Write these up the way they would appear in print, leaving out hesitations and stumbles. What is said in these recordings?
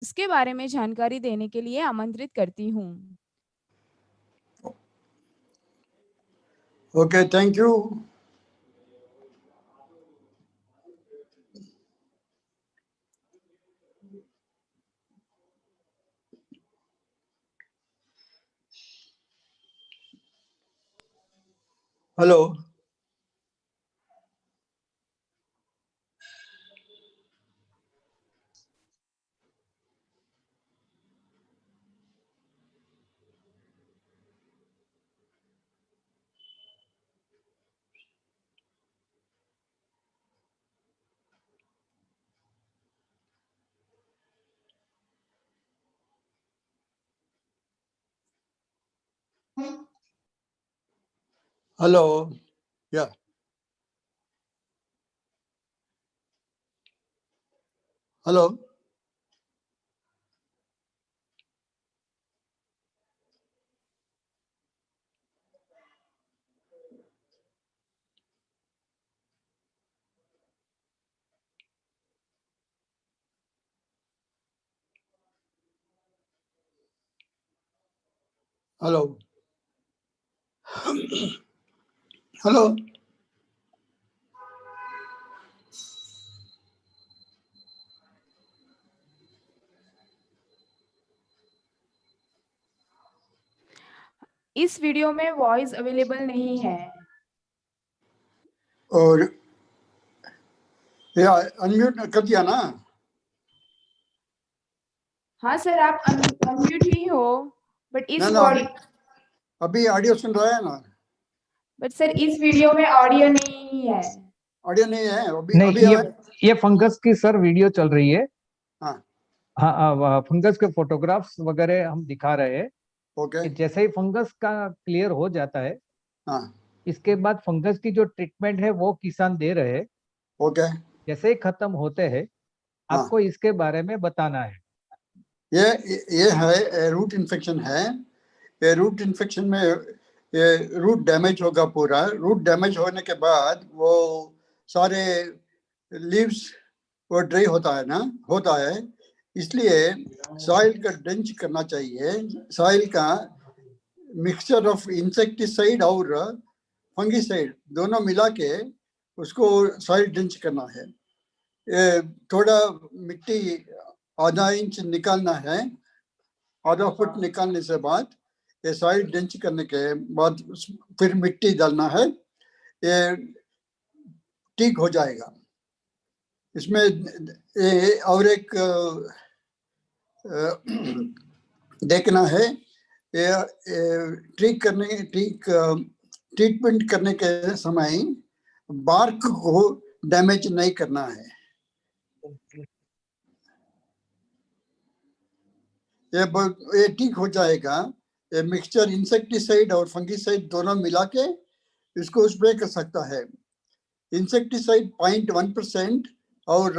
इसके बारे में जानकारी देने के लिए आमंत्रित करती हूँ। Okay, thank you. Hello. Hello, या हेलो। Hello, hello. इस वीडियो में वॉइस अवेलेबल नहीं है। और या अनम्यूट कर दिया ना? हाँ सर, आप अनम्यूट ही हो, बट ना इस ना, बॉडी अभी ऑडियो सुन रहा है ना? बट सर इस वीडियो में ऑडियो नहीं है। ऑडियो नहीं है अभी? नहीं, अभी ये फंगस की सर वीडियो चल रही है। हाँ, हाँ, फंगस के फोटोग्राफ्स वगैरह हम दिखा रहे हैं ओके। कि जैसे ही फंगस का क्लियर हो जाता है, हाँ, इसके बाद फंगस की जो ट्रीटमेंट है वो किसान दे रहे हैं। ओके। जैसे ही खत्म होते हैं, हाँ, आपको इसके बारे में बताना है। ये है रूट इन्फेक्शन है। ये रूट इन्फेक्शन में ये रूट डैमेज होगा पूरा। रूट डैमेज होने के बाद वो सारे लीव्स वो ड्राई होता है ना, होता है। इसलिए सॉइल का ड्रेंच करना चाहिए। सॉइल का मिक्सचर ऑफ इंसेक्टिसाइड और फंगिसाइड दोनों मिला के उसको सॉइल ड्रेंच करना है। ये थोड़ा मिट्टी आधा इंच निकालना है। आधा फुट निकालने से बाद ये सॉइल ड्रेंच करने के बाद फिर मिट्टी डालना है। ये ठीक हो जाएगा। इसमें और एक देखना है, ट्रीटमेंट करने के समय बार्क को डैमेज नहीं करना है। ये ठीक हो जाएगा। ये मिक्सचर इंसेक्टिसाइड और फंगिसाइड दोनों मिला के इसको स्प्रे कर सकता है। इंसेक्टिसाइड 0.1% और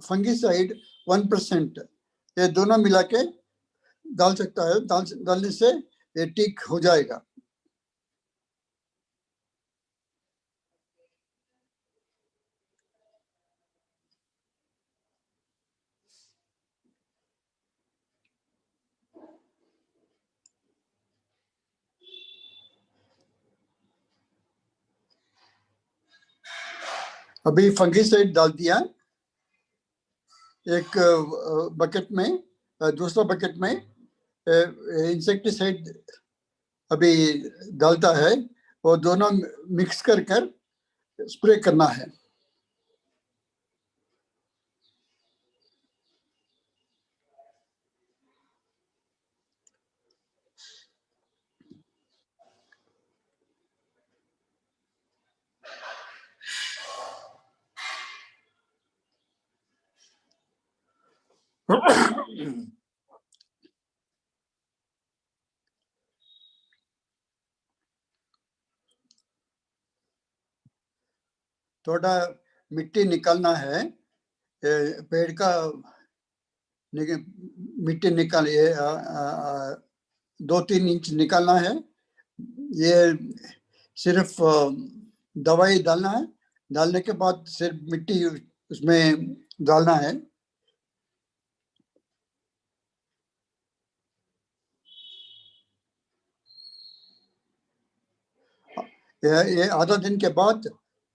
फंगिसाइड 1%, ये दोनों मिला के डाल सकता है। डालने से ये ठीक हो जाएगा। अभी फंगिसाइड डाल दिया एक बकेट में। दूसरा बकेट में इंसेक्टिसाइड अभी डालता है। वो दोनों मिक्स कर कर स्प्रे करना है। थोड़ा मिट्टी निकालना है। पेड़ का मिट्टी निकालिए, 2-3 इंच निकालना है। ये सिर्फ दवाई डालना है। डालने के बाद सिर्फ मिट्टी उसमें डालना है। ये आधा दिन के बाद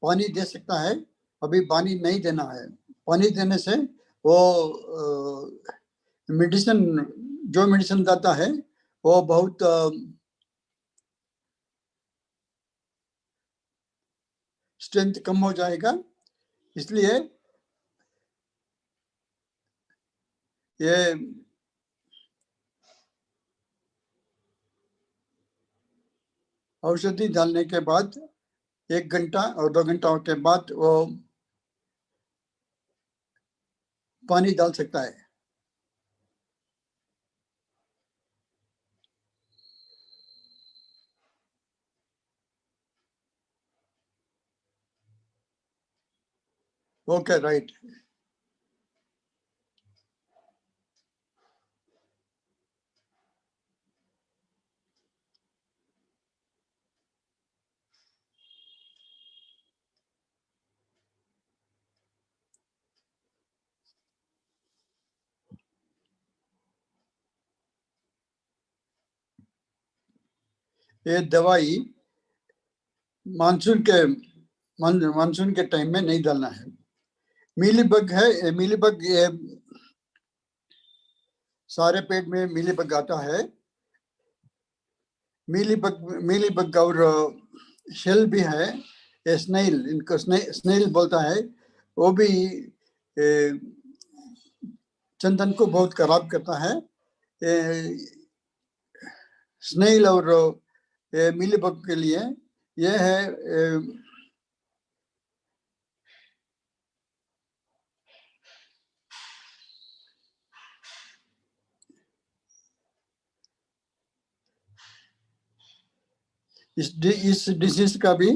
पानी दे सकता है, अभी पानी नहीं देना है। पानी देने से वो मेडिसिन, जो मेडिसिन देता है वो बहुत स्ट्रेंथ कम हो जाएगा, इसलिए ये औषधि डालने के बाद 1 घंटा और 2 घंटा के बाद वो पानी डाल सकता है। Okay, right. ये दवाई मानसून के टाइम में नहीं डालना है। मीलीबग है, मीलीबग ये सारे पेट में मीलीबग आता है। मीलीबग और शेल भी है, ये स्नेल, इनको स्नेल बोलता है, वो भी चंदन को बहुत खराब करता है। स्नेल और मीलीबग के लिए ये है इस डिसीज का भी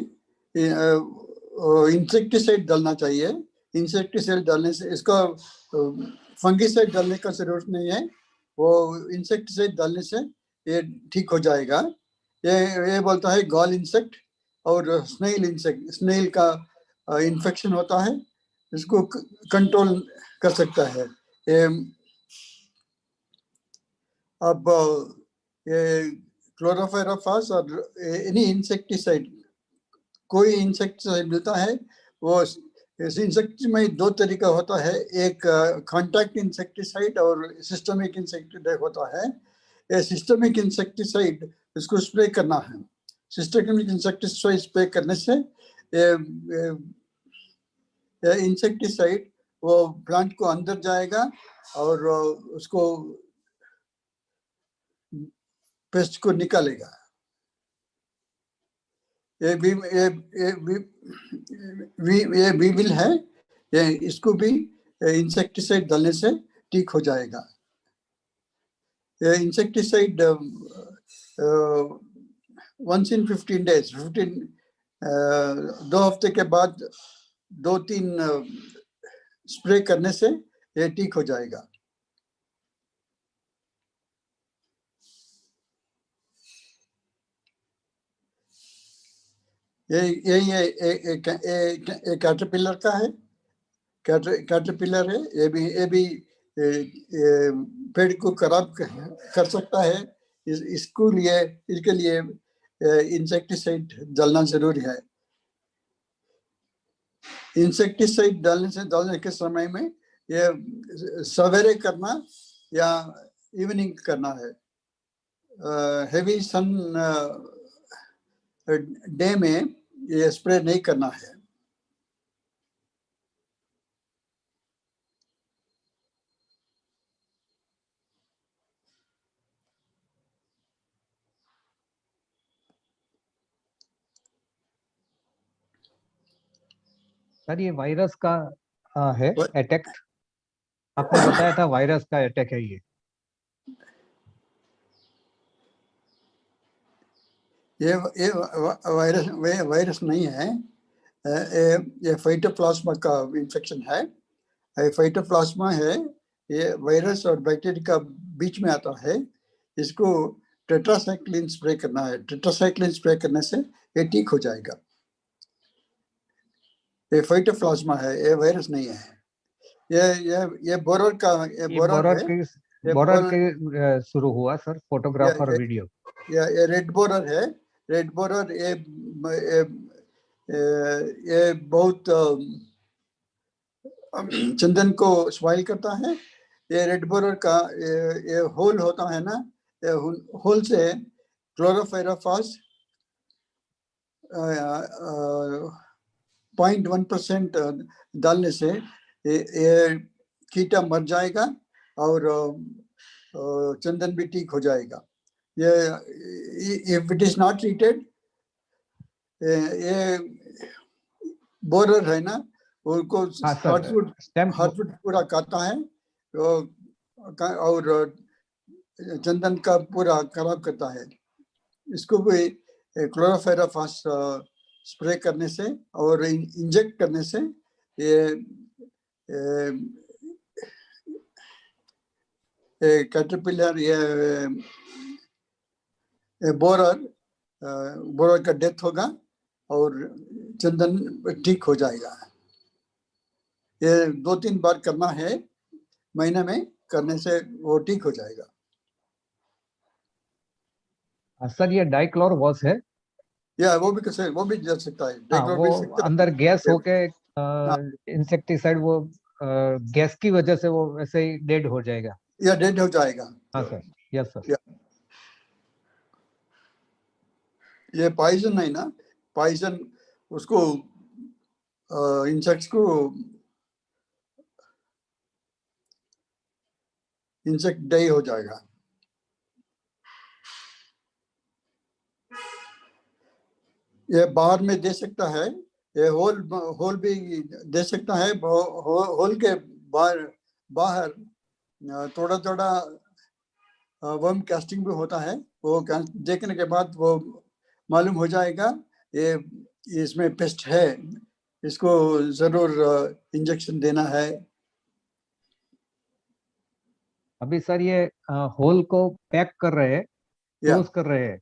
इंसेक्टिसाइड डालना चाहिए। इंसेक्टिसाइड डालने से, इसका फंगिसाइड डालने का जरूरत नहीं है, वो इंसेक्टिसाइड डालने से ये ठीक हो जाएगा। ये बोलता है गॉल इंसेक्ट और स्नेल इंसेक्ट, स्नेल का इन्फेक्शन होता है, इसको कंट्रोल कर सकता है। अब ये क्लोरोफेराफास और एनी इंसेक्टिसाइड, कोई इंसेक्टिसाइड मिलता है, वो इस इंसेक्ट में 2 तरीका होता है, एक कॉन्टैक्ट इंसेक्टिसाइड और सिस्टमिक इंसेक्टिसाइड होता है। ये सिस्टमिक इंसेक्टिसाइड इसको स्प्रे करना है। सिस्टमिक इंसेक्टिसाइड स्प्रे करने से इंसेक्टिसाइड वो प्लांट को अंदर जाएगा और उसको पेस्ट को निकालेगा। ये वीविल है, ये इसको भी इंसेक्टिसाइड डालने से ठीक हो जाएगा। ये इंसेक्टिसाइड once in 15 days, 2 हफ्ते के बाद 2-3 स्प्रे करने से ये ठीक हो जाएगा। ये कैटरपिलर का है, कैटरपिलर है, ये भी पेड़ को खराब कर सकता है। इसके लिए इंसेक्टिसाइड डालना जरूरी है। इंसेक्टिसाइड डालने के समय में ये सवेरे करना या इवनिंग करना है। हेवी सन डे में ये स्प्रे नहीं करना है। सर ये वायरस का है अटैक, आपने बताया था वायरस का अटैक है ये वायरस नहीं है, ये फाइटोप्लाज्मा का इन्फेक्शन है। फाइटोप्लाज्मा है, ये वायरस और बैक्टीरिया का बीच में आता है। इसको टेट्रासाइक्लिन स्प्रे करना है। टेट्रासाइक्लिन स्प्रे करने से ये ठीक हो जाएगा। ये फाइटोप्लाज्मा है, ये वायरस नहीं है। ये बोरर का, बोरर के शुरू हुआ सर फोटोग्राफ और वीडियो। ये रेड बोरर है, रेड बोरर ये बहुत चंदन को स्पॉइल करता है। ये रेड बोरर का ये होल होता है ना, ये होल से क्लोरोफाइरोफॉस 0.1% डालने से ये कीटा मर जाएगा और चंदन भी ठीक हो जाएगा। ये if it is not treated, ये बोरर है ना, उनको हार्टवुड पूरा काटता है और चंदन का पूरा खराब करता है। इसको भी क्लोरोफाइरोफॉस स्प्रे करने से और इंजेक्ट करने से ये कैटरपिलर ये बोरर का डेथ होगा और चंदन ठीक हो जाएगा। ये 2-3 बार करना है महीने में, करने से वो ठीक हो जाएगा। सर ये डाइक्लोरवॉस है या वो भी जा सकता है। हाँ, वो अंदर गैस होके इंसेक्टिसाइड वो गैस की वजह से वो वैसे ही डेड हो जाएगा या डेड हो जाएगा। हाँ सर, यस सर। ये पॉइजन है ना, पॉइजन उसको इंसेक्ट्स को इंसेक्ट डाई हो जाएगा। ये बाहर में दे सकता है, ये होल भी दे सकता है। होल के बाहर थोड़ा थोड़ा वर्म कास्टिंग भी होता है। वो देखने के बाद वो मालूम हो जाएगा ये इसमें पेस्ट है, इसको जरूर इंजेक्शन देना है। अभी सर ये होल को पैक कर रहे हैं, क्लोज कर रहे हैं।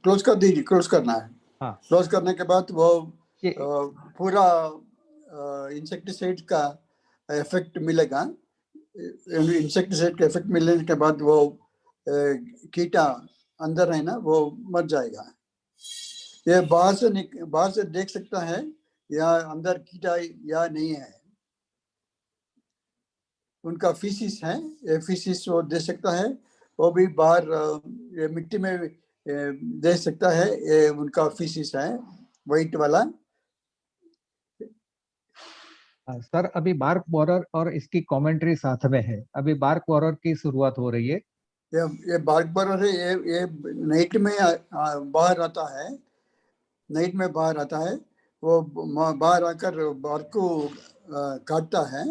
क्लोज कर दीजिए, क्लोज करना है। हाँ, क्लोज करने के बाद वो पूरा इंसेक्टिसाइड का इफेक्ट मिलेगा। इंसेक्टिसाइड का इफेक्ट मिलने के बाद वो कीटा अंदर है ना, वो मर जाएगा। ये बाहर से देख सकता है या अंदर कीटा या नहीं है। उनका फीसिस है, ये फीसिस वो दे सकता है। वो भी बाहर ये मिट्टी में दे सकता है। ये उनका फीसिस है, वाइट वाला। सर अभी बार्क बोरर और इसकी कमेंट्री साथ में है। अभी बार्क बोरर की शुरुआत हो रही है। ये बार्क बोरर है, ये नाइट में बाहर आता है। नाइट में बाहर आता है, वो बाहर आकर बार्क को काटता है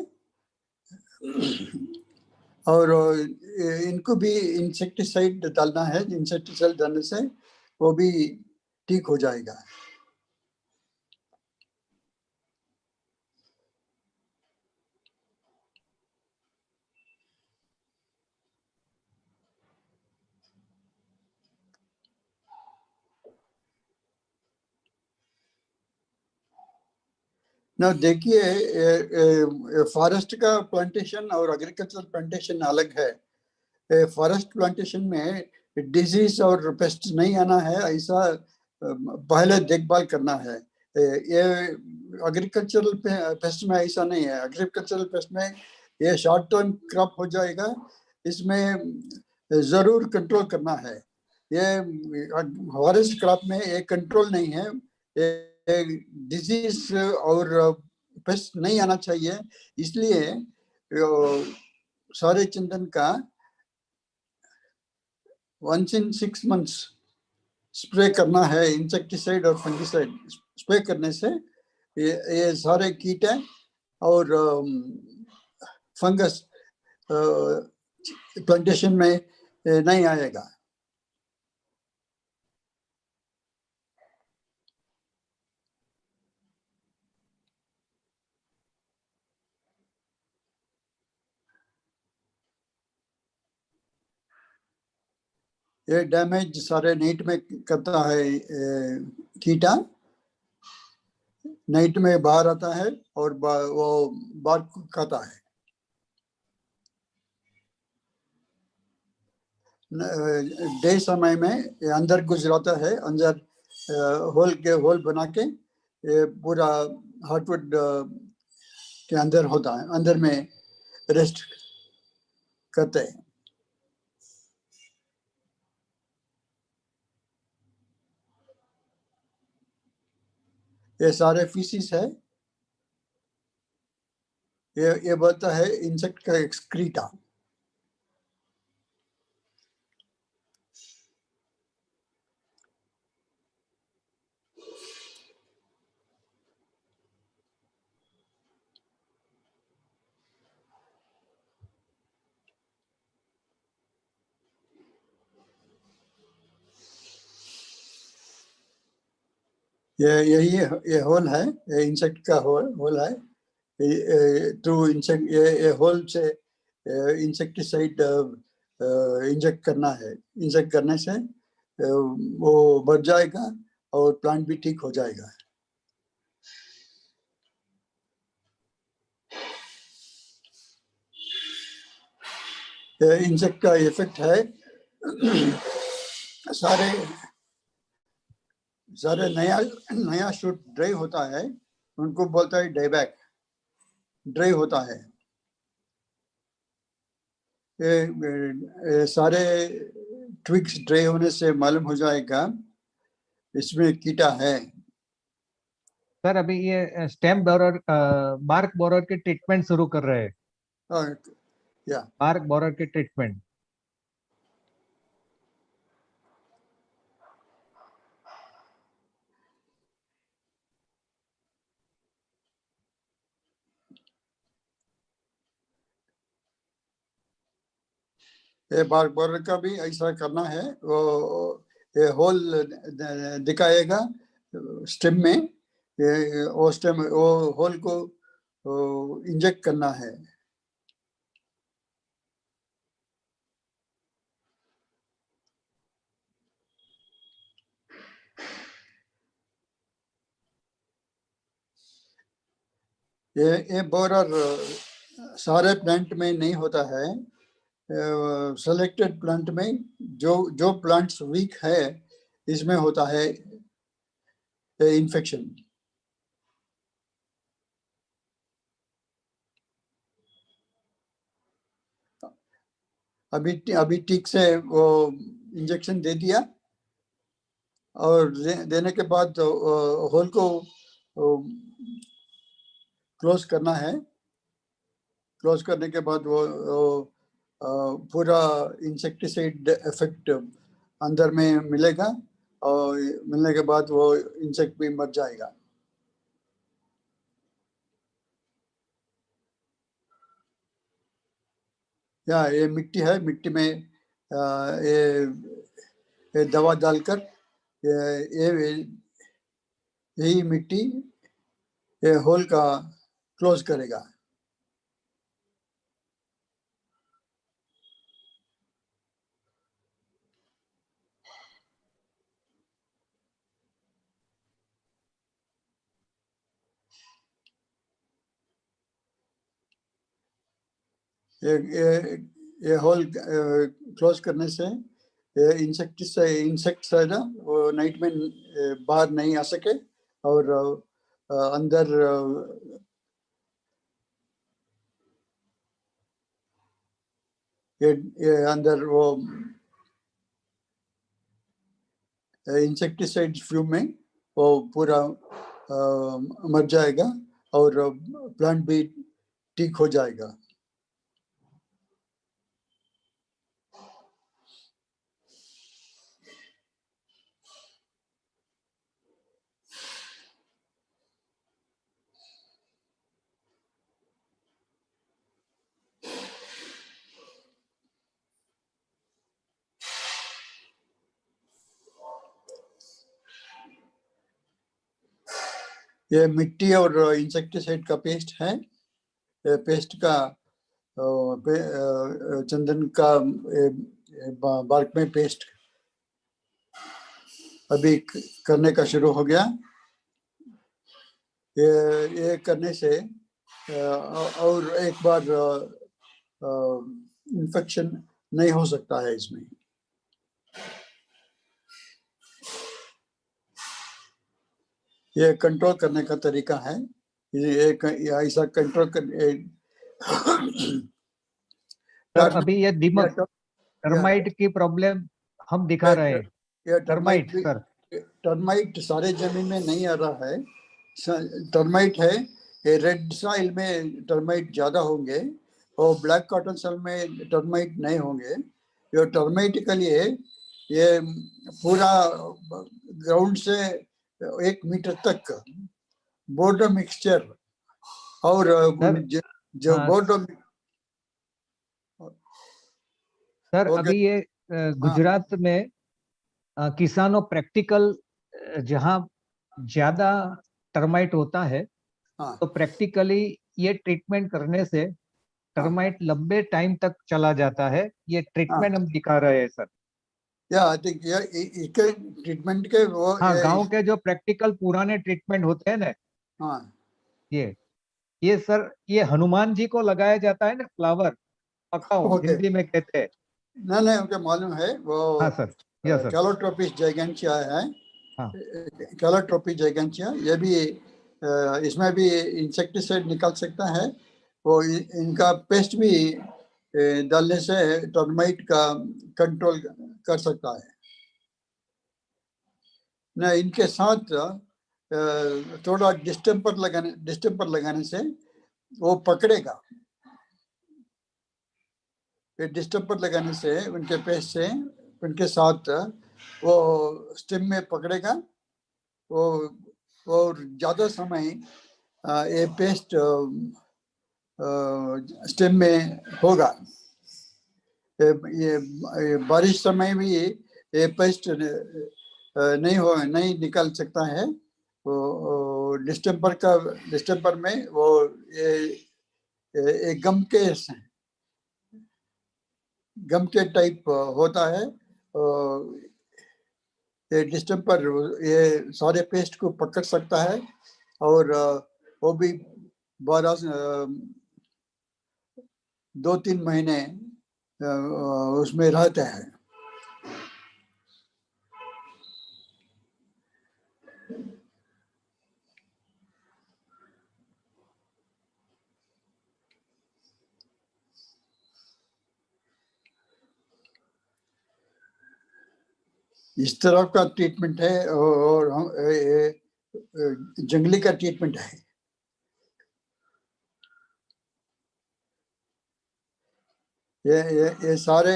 और इनको भी इंसेक्टिसाइड डालना है। इंसेक्टिसाइड डालने से वो भी ठीक हो जाएगा। ना देखिए, फॉरेस्ट का प्लांटेशन और एग्रीकल्चर प्लांटेशन अलग है। फॉरेस्ट प्लांटेशन में डिजीज और पेस्ट नहीं आना है, ऐसा पहले देखभाल करना है। ये एग्रीकल्चरल पेस्ट में ऐसा नहीं है। एग्रीकल्चरल पेस्ट में ये शॉर्ट टर्म क्रॉप हो जाएगा, इसमें जरूर कंट्रोल करना है। ये फॉरेस्ट क्रॉप में ये कंट्रोल नहीं है। डिजीज और पेस्ट नहीं आना चाहिए, इसलिए सारे चंदन का 1 in 6 months स्प्रे करना है। इंसेक्टिसाइड और फंगिसाइड स्प्रे करने से ये सारे कीट और फंगस प्लांटेशन में नहीं आएगा। ये डैमेज सारे नाइट में करता है। कीटा नाइट में बाहर आता है और वो बार खाता है। डे समय में अंदर गुजराता है, अंदर होल बना के ये पूरा हार्टवुड के अंदर होता है, अंदर में रेस्ट करते हैं। ये सारे फीसिस है, ये बोलता है इंसेक्ट का एक्सक्रीटा। ये होल है, ये इंसेक्ट का होल है। थ्रू इंसेक्ट ये होल से इंसेक्टिसाइड इंजेक्ट करना है। इंजेक्ट करने से वो बढ़ जाएगा और प्लांट भी ठीक हो जाएगा। इंसेक्ट का इफेक्ट है सारे नया शूट ड्राई होता है, उनको बोलता है डाइबैक, ड्राई होता है। ये सारे ट्विग्स ड्राई होने से मालूम हो जाएगा इसमें कीटा है। सर अभी ये स्टेम बोरर बार्क बोरर की ट्रीटमेंट शुरू कर रहे हैं। या बार्क बोरर की ट्रीटमेंट। ये बार्क बोरर का भी ऐसा करना है। वो ये होल दिखाएगा स्टेम में, ये वो स्टेम वो होल को इंजेक्ट करना है। ये बोरर सारे प्लांट में नहीं होता है, सेलेक्टेड प्लांट में जो प्लांट्स वीक है इसमें होता है इन्फेक्शन। अभी ठीक से वो इंजेक्शन दे दिया और देने के बाद होल को क्लोज करना है। क्लोज करने के बाद वो पूरा इंसेक्टिसाइड इफेक्ट अंदर में मिलेगा और मिलने के बाद वो इंसेक्ट भी मर जाएगा। या ये मिट्टी है, मिट्टी में ये दवा डालकर यही मिट्टी ये होल का क्लोज करेगा। ये होल क्लोज करने से इंसेक्ट्स है ना, वो नाइट में बाहर नहीं आ सके और अंदर ये अंदर वो इंसेक्टिसाइड फ्यूम में वो पूरा मर जाएगा और प्लांट भी ठीक हो जाएगा। ये मिट्टी और इंसेक्टिसाइड का पेस्ट है। ये पेस्ट का चंदन का बार्क में पेस्ट अभी करने का शुरू हो गया। ये करने से और एक बार इन्फेक्शन नहीं हो सकता है इसमें। ये कंट्रोल करने का तरीका है। ये ऐसा कंट्रोल कर सर अभी ये दीमक या टर्माइट की प्रॉब्लम हम दिखा रहे हैं। टर्माइट टर्माइट सर, टर्माइट सारे जमीन में नहीं आ रहा है। टर्माइट है, ये रेड सॉइल में टर्माइट ज्यादा होंगे और ब्लैक कॉटन सॉइल में टर्माइट नहीं होंगे। ये टर्माइट के लिए ये पूरा ग्राउंड से 1 मीटर तक बोर्डर मिक्सचर और सर जो हाँ बोर्डर सर, हो अभी ये गुजरात में किसानों प्रैक्टिकल जहाँ ज्यादा टर्माइट होता है हाँ तो प्रैक्टिकली ये ट्रीटमेंट करने से हाँ टर्माइट लंबे टाइम तक चला जाता है। ये हाँ ट्रीटमेंट हम दिखा रहे हैं सर। या आई थिंक ये इसके ट्रीटमेंट के वो हाँ, गांव के जो प्रैक्टिकल पुराने ट्रीटमेंट होते हैं ना, हाँ ये ये सर, ये हनुमान जी को लगाया जाता है ना, फ्लावर पकाओ ओके हिंदी में कहते हैं। नहीं उनके मालूम है वो हाँ सर, यस सर। कैलोट्रोपिस जाइगेंटिया है। हाँ कैलोट्रोपिस जाइगेंटिया ये भी इसमें भी इंसेक्टिसाइड निकल सकता है। वो इनका पेस्ट भी डालने से टर्माइट का कंट्रोल कर सकता है ना। इनके साथ थोड़ा डिस्टेंपर लगाने से वो पकड़ेगा। डिस्टेंपर लगाने से उनके पेस्ट से उनके साथ वो स्टेम में पकड़ेगा वो और ज्यादा समय ये पेस्ट स्टेम में होगा। ये बारिश समय भी ये पेस्ट नहीं निकल सकता है। वो डिस्टेंपर में वो ये गम के टाइप होता है। ये डिस्टेंपर ये सारे पेस्ट को पकड़ सकता है और वो भी 2-3 महीने उसमें रहते हैं। इस तरह का ट्रीटमेंट है और जंगली का ट्रीटमेंट है। ये सारे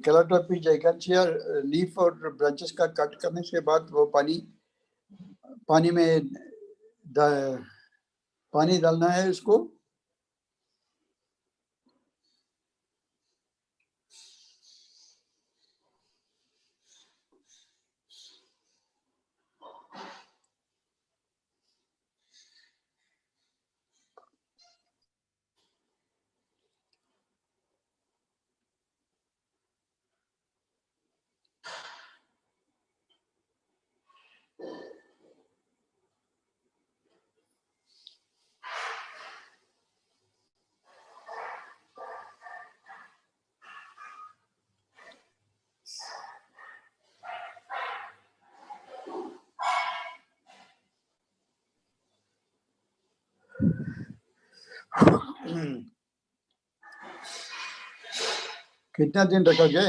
कैलोट्रोपिस जाइगेंटिया लीफ और ब्रांचेस का कट करने के बाद वो पानी में पानी डालना है उसको। कितना दिन रखोगे?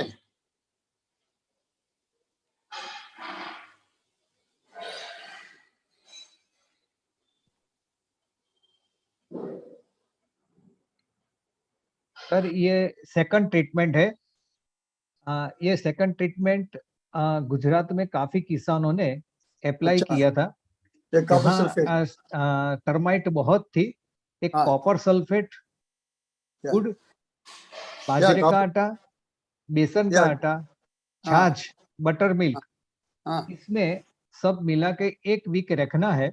सर ये सेकंड ट्रीटमेंट है। ये सेकंड ट्रीटमेंट गुजरात में काफी किसानों ने अप्लाई अच्छा किया था। ये कॉपर जहाँ सल्फेट टर्माइट बहुत थी। एक हाँ कॉपर सल्फेट, या गुड़, बाजरे का कॉपर आटा, बेसन का या आटा, हाँ छाछ, बटर मिल्क, हाँ इसमें सब मिला के 1 वीक रखना है।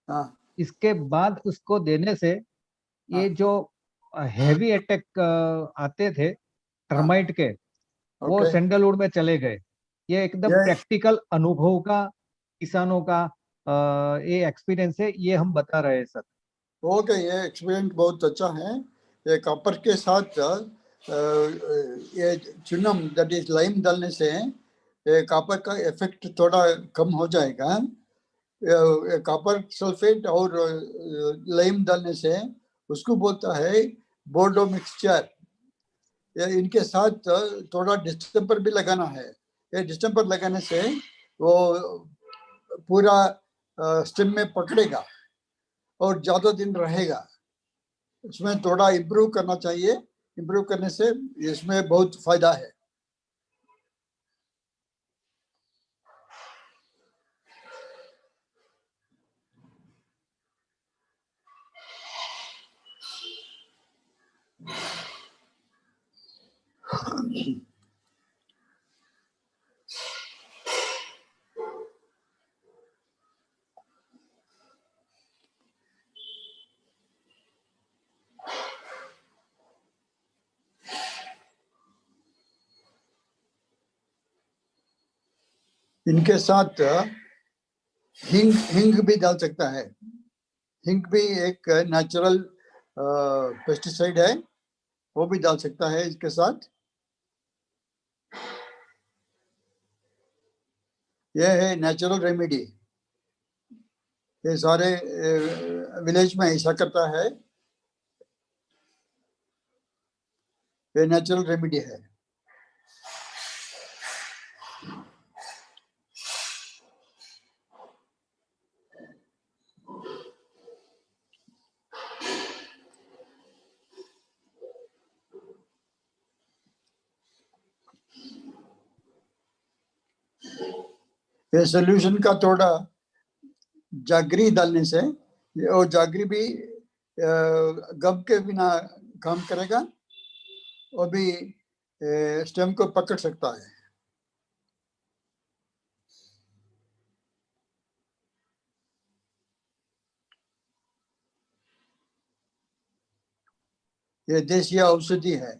हाँ इसके बाद उसको देने से ये हाँ जो हैवी अटैक आते थे हाँ टर्माइट के, वो ओके सैंडलवुड में चले गए। ये एकदम ये प्रैक्टिकल अनुभव का, किसानों का ये एक्सपीरियंस है, ये हम बता रहे हैं सर। ओके ये एक्सपीरियंस बहुत अच्छा है। ये कॉपर के साथ ये चूनम दैट इज लाइम डालने से ये कॉपर का इफेक्ट थोड़ा कम हो जाएगा कॉपर सल्फेट और लाइम डालने से उसको बोलता है बोर्डो मिक्सचर। इनके साथ थोड़ा डिस्टेंपर भी लगाना है। ये डिस्टेंपर लगाने से वो पूरा स्टेम में पकड़ेगा और ज्यादा दिन रहेगा। इसमें थोड़ा इम्प्रूव करना चाहिए। इम्प्रूव करने से इसमें बहुत फायदा है। इनके साथ हिंग हिंग भी डाल सकता है। हिंग भी एक नेचुरल पेस्टिसाइड है, वो भी डाल सकता है इसके साथ। यह है नेचुरल रेमेडी। ये सारे विलेज में ऐसा करता है। ये नेचुरल रेमेडी है। ये सोल्यूशन का थोड़ा जागरी डालने से, और जागरी भी गम के बिना काम करेगा और भी स्टेम को पकड़ सकता है। ये देशी औषधि है।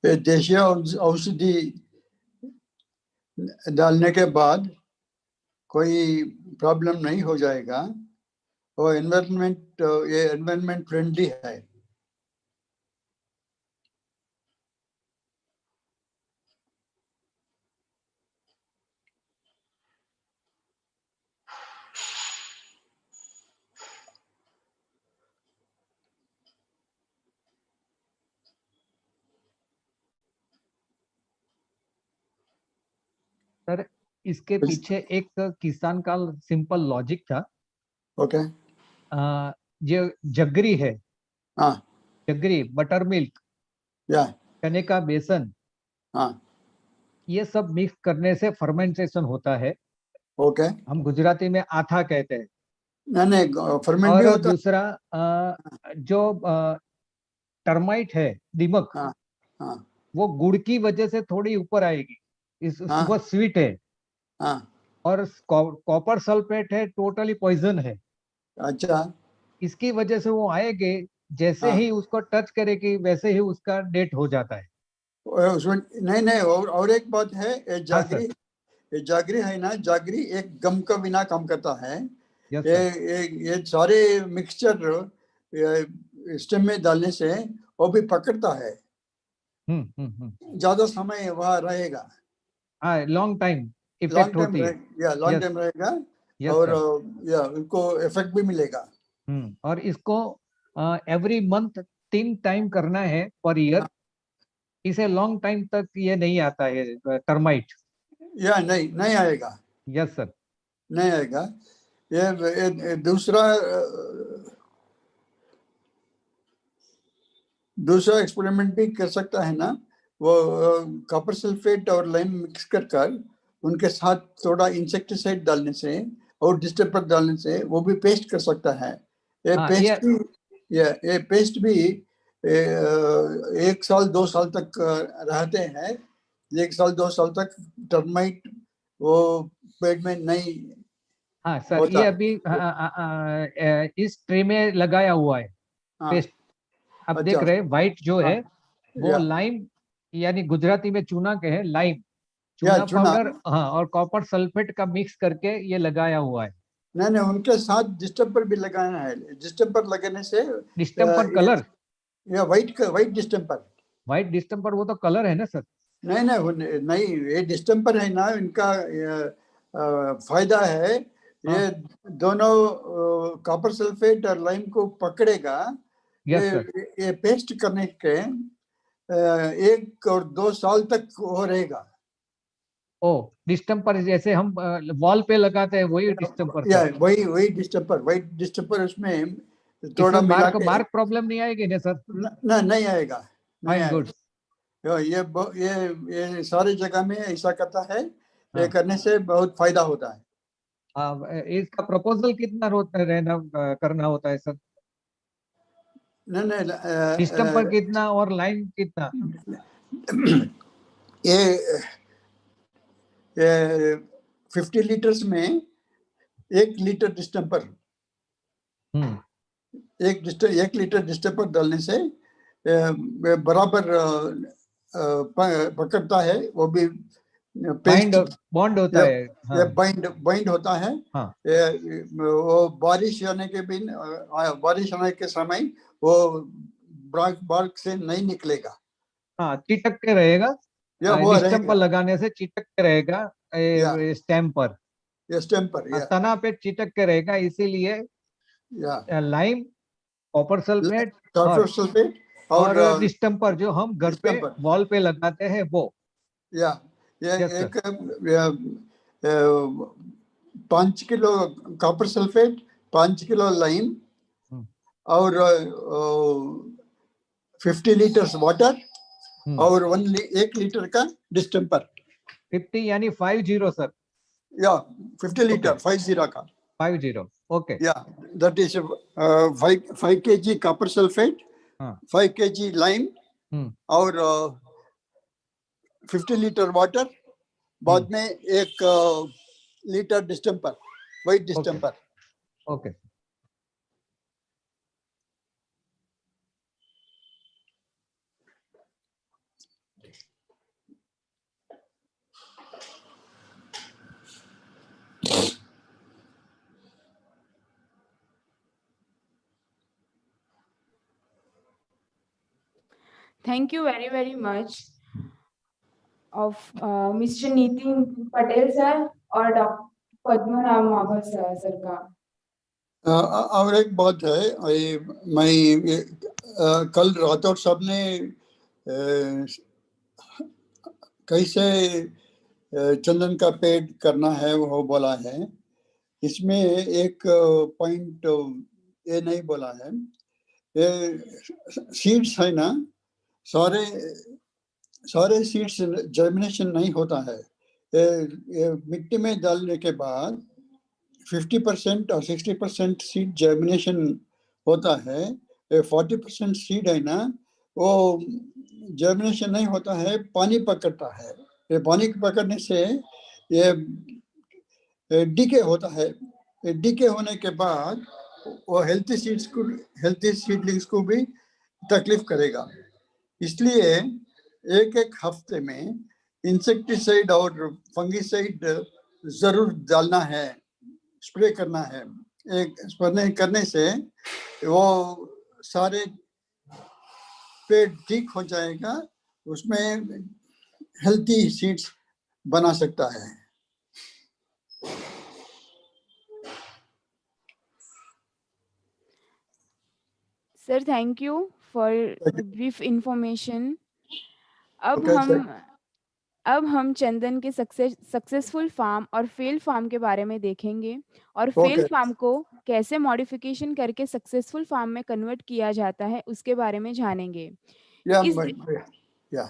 ये देशी औषधि डालने के बाद कोई प्रॉब्लम नहीं हो जाएगा। और ये एनवायरनमेंट फ्रेंडली है। सर, इसके पीछे एक किसान का सिंपल लॉजिक था। ओके। जो जगरी है, हाँ जगरी, बटर मिल्क, या चने का बेसन, हाँ ये सब मिक्स करने से फर्मेंटेशन होता है। ओके। हम गुजराती में आथा कहते हैं। नहीं फर्मेंट भी और होता। दूसरा जो टर्माइट है, दीमक, हाँ हाँ वो गुड़ की वजह से थोड़ी ऊपर आएगी। हाँ वो स्वीट है। हाँ। और कॉपर सल्फेट है, टोटली पॉइजन है। अच्छा। इसकी वजह से वो आएंगे, जैसे हाँ ही उसको टच करेगी वैसे ही उसका डेट हो जाता है। उसमें नहीं नहीं, और एक बात है, हाँ सर। ये जागरी है ना, जागरी एक गम का बिना काम करता है। यस ये सर। ये सारे मिक्सचर स्टेम में डालने से वो भी पकड़ता है। हम्म। ज्यादा समय वहाँ रहेगा। हाँ, लॉन्ग टाइम। इफेक्ट होती है। Long Yes. टाइम रहेगा Yes, और sir. या उनको इफेक्ट भी मिलेगा। और इसको एवरी मंथ 3 टाइम करना है पर ईयर। इसे लॉन्ग टाइम तक ये नहीं आता है टर्माइट। या नहीं आएगा, यस सर। नहीं आएगा। ये दूसरा एक्सपेरिमेंट भी कर सकता है ना, वो कॉपर सल्फेट और लाइम मिक्स कर उनके साथ थोड़ा इंसेक्टिसाइड डालने से और डिस्टर्बर डालने से वो भी पेस्ट कर सकता है। ये पेस्ट भी 1 साल 2 साल तक रहते हैं। 1 साल 2 साल तक टर्माइट वो पेड़ में नहीं हाँ सर, होता ये है। अभी इस ट्रे में लगाया हुआ है हाँ, पेस्ट। आप अच्छा, देख रहे हैं व्हाइट जो हाँ, है वो या लाइम, यानी गुजराती में चूना के है लाइम, या चूना चुना पाउडर, हाँ, और कॉपर सल्फेट का मिक्स करके ये लगाया हुआ है। नहीं, उनके साथ डिस्टेंपर भी लगाना है। डिस्टेंपर लगाने से डिस्टेंपर कलर, या वाइट डिस्टेंपर। व्हाइट डिस्टेंपर वो तो कलर है ना सर। नहीं, ये डिस्टेंपर है ना, इनका फायदा है। ये हाँ। दोनों कॉपर सल्फेट और लाइम को पकड़ेगा। Yes sir. ये पेस्ट करने के 1 और 2 साल तक वो रहेगा। ओ, डिस्टेंपर जैसे हम वॉल पे लगाते हैं वही डिस्टेंपर या सर। वही डिस्टेंपर, वाइट डिस्टेंपर उसमें थोड़ा इसमें मिला के मार्क प्रॉब्लम नहीं आएगी ना सर। नहीं आएगा, नहीं फाइन गुड। आएगा। ये सारी जगह में ऐसा करता है। ये हाँ। करने से बहुत फायदा होता है। इसका प्रपोजल कितना करना होता है सर? डिस्टेंपर कितना और लाइन कितना? ये 50 लीटर्स में 1 लीटर डिस्टेंपर, 1 लीटर डिस्टेंपर डालने से बराबर पकड़ता है। वो भी पेस्ट बॉन्ड होता है। ये बाइंड होता है। हाँ। वो बारिश होने के समय वो बार्क से नहीं निकलेगा। हाँ, चिटक के रहेगा। या वो डिस्टेंपर रहेगा, लगाने से चिटक के रहेगा या स्टेम पर, ये स्टेम्पर, या तना पे चिटक के रहेगा, इसीलिए या लाइम, कॉपर सल्फेट कॉपर और सल्फेट और डिस्टेंपर जो हम घर पे डिस्टेंपर। वॉल पे लगाते हैं वो। या ये यस सर। एक 5 kilo copper sulphate, 5 kilo lime और 50 लीटर्स वाटर और 1 लीटर का डिस्टेंपर। 50 यानी 50 सर। या 50 लीटर 50 का 50। ओके। या that is 5 kg copper sulphate, 5 kg lime और 50 लीटर वाटर, बाद में 1 litre distemper, white distemper. Okay. Thank you very, very much of Mr. Nitin Patel sir और डॉक्टर पद्मनाभ माभर सर का। और एक बात है, मैं कल राठौर साहब ने कैसे चंदन का पेड़ करना है वो बोला है। इसमें एक पॉइंट ये नहीं बोला है, ये सीड्स है ना, सारे सीड्स जर्मिनेशन नहीं होता है। ये मिट्टी में डालने के बाद 50% और 60% सीड जर्मिनेशन होता है। 40% सीड है ना, वो जर्मिनेशन नहीं होता है, पानी पकड़ता है। ये पानी पकड़ने से ये डीके होता है। डीके होने के बाद वो हेल्थी सीडलिंग्स को भी तकलीफ करेगा। इसलिए एक हफ्ते में इंसेक्टिसाइड और फंगिसाइड जरूर डालना है, स्प्रे करना है। एक स्प्रे करने से वो सारे पेड़ ठीक हो जाएगा, उसमें हेल्थी सीड्स बना सकता है। Sir thank you for Thank you. Brief information. अब Okay, हम अब हम चंदन के सक्सेसफुल फार्म और फेल फार्म के बारे में देखेंगे और फेल Okay. फार्म को कैसे मॉडिफिकेशन करके सक्सेसफुल फार्म में कन्वर्ट किया जाता है उसके बारे में जानेंगे। Yeah, इस yeah.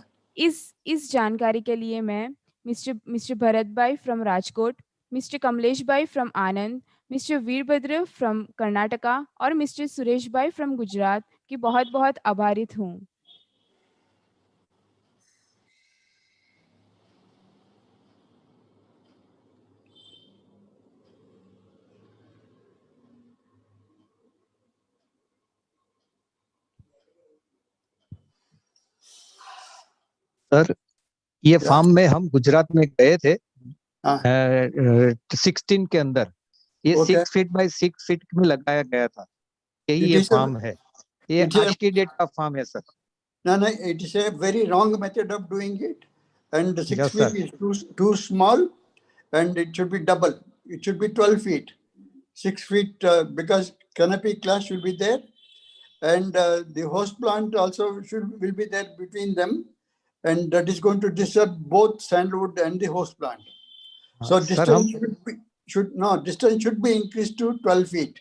इस जानकारी के लिए मैं मिस्टर भरत भाई फ्रॉम राजकोट, मिस्टर कमलेश भाई from Anand, mister Virbhadra from Karnataka और मिस्टर सुरेश भाई फ्रॉम गुजरात की बहुत बहुत आभारित हूँ। सर ये Yeah. फार्म में हम गुजरात में गए थे हाँ, 16 के अंदर। ये Okay. 6 फीट बाय 6 फीट में लगाया गया था। यही It ये is a, फार्म है। ये it is आज a, की डेट का फार्म है sir. no, it is a very wrong method of doing it. And the 6 Yes, feet sir. is too small, and it should be double. It should be 12 feet. 6 feet, because canopy clash will be there, and the host plant also will be there between them, and that is going to disturb both sandalwood and the host plant. So sir हम distance should be increased to 12 feet.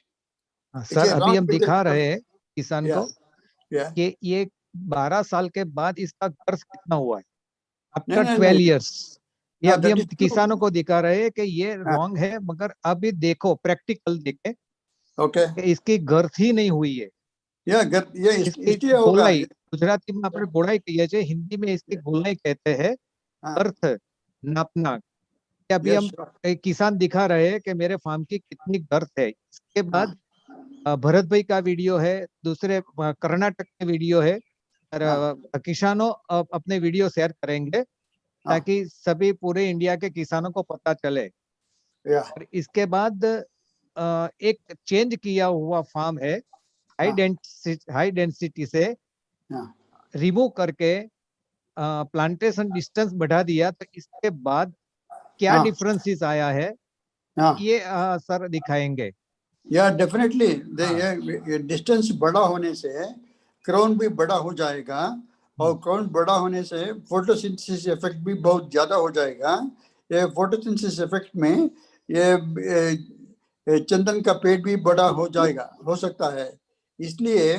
It's sir a अभी wrong हम method. दिखा रहे हैं किसान को Yeah, yeah. कि ये 12 साल के बाद इसका कर्ज कितना हुआ है आफ्टर नहीं, 12 इयर्स। ये हाँ, अभी that हम is true. किसानों को दिखा रहे हैं कि ये हाँ, रॉन्ग है, मगर अभी देखो प्रैक्टिकल देखे Okay. कि इसकी गर्थ ही नहीं हुई है। ये इसकी इसलिए होगा। गोलाई, गुजराती में આપણે गोलाई कहिए छे, हिंदी में इसकी गोलाई कहते हैं। हाँ, अर्थ नापना। ये अभी yes, हम sure. एक किसान दिखा रहे हैं कि मेरे फार्म की कितनी गर्थ है। इसके हाँ, बाद भरत भाई का वीडियो है, दूसरे कर्नाटक के वीडियो है, और हाँ, किसानों अपने वीडियो शेयर करेंगे हाँ, ताकि सभी पूरे इंडिया के किसानों को पता चले। yeah, और इसके बाद एक चेंज किया हुआ फार्म है, हाई डेंसिटी से हाँ, रिमूव करके प्लांटेशन डिस्टेंस बढ़ा दिया। तो इसके बाद क्या हाँ, डिफरेंसेस आया है हाँ, ये सर दिखाएंगे। या डेफिनेटली हाँ ये डिस्टेंस बड़ा होने से क्राउन भी बड़ा हो जाएगा, और क्राउन बड़ा होने से फोटोसिंथेसिस इफेक्ट भी बहुत ज़्यादा हो जाएगा। ये फोटोसिंथेसिस इफेक्ट में ये चंदन का पेड़ भी बड़ा हो जाएगा, हो सकता है। इसलिए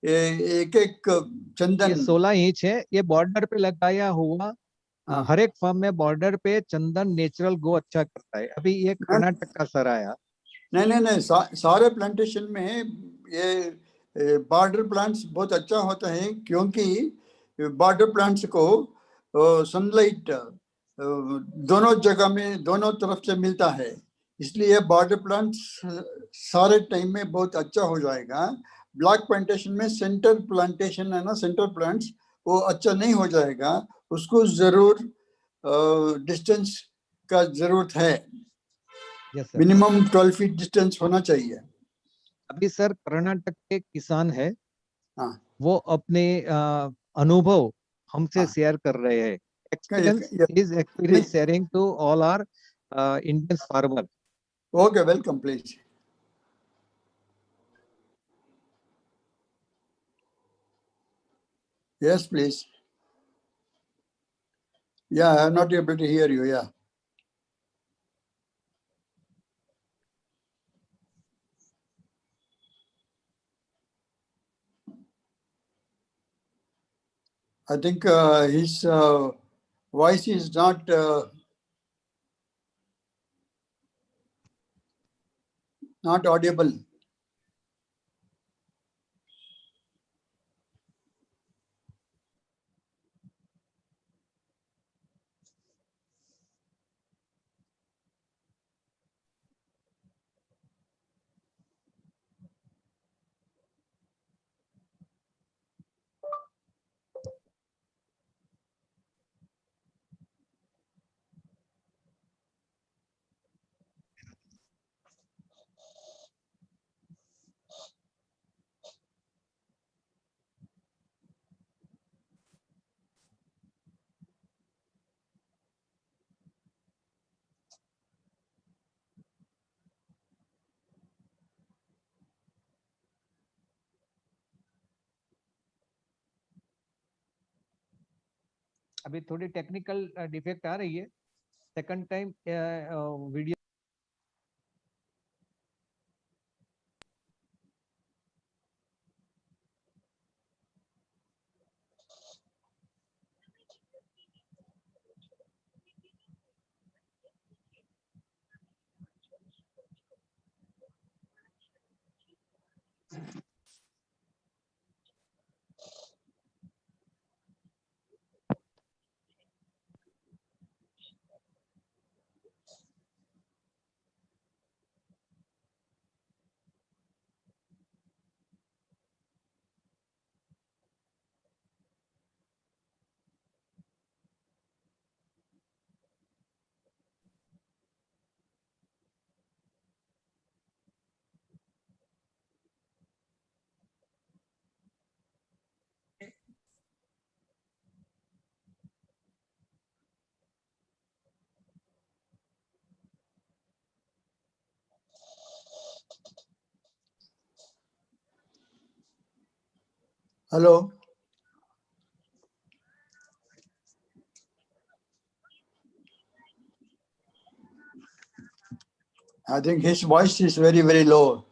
एक एक ये चंदन 16 इंच है, ये बॉर्डर पे लगाया हुआ। हाँ, हर एक फॉर्म में बॉर्डर पे चंदन नेचुरल ग्रो अच्छा करता है। अभी ये कर्नाटक का सर आया। नहीं, सारे प्लांटेशन में ये बॉर्डर प्लांट्स बहुत अच्छा होता है, क्योंकि बॉर्डर प्लांट्स को सनलाइट दोनों जगह में दोनों तरफ से मिलता है। इसलिए बॉर्डर प्लांट्स सारे टाइम में बहुत अच्छा हो जाएगा। ब्लैक प्लांटेशन में सेंटर प्लांटेशन है ना, सेंटर प्लांट्स वो अच्छा नहीं हो जाएगा। उसको जरूर डिस्टेंस का जरूरत है। Yes sir. Minimum 12 feet distance होना चाहिए। अभी सर कर्नाटक के किसान है, हाँ, वो अपने अनुभव हमसे हाँ, शेयर कर रहे हैं। Experience is experience please, sharing to all our Indian farmer. Okay, welcome, please. Yes, please. Yeah, I'm not able to hear you. Yeah. I think his voice is not audible. अभी थोड़ी technical defect आ रही है, second time video. Hello, I think his voice is very, very low.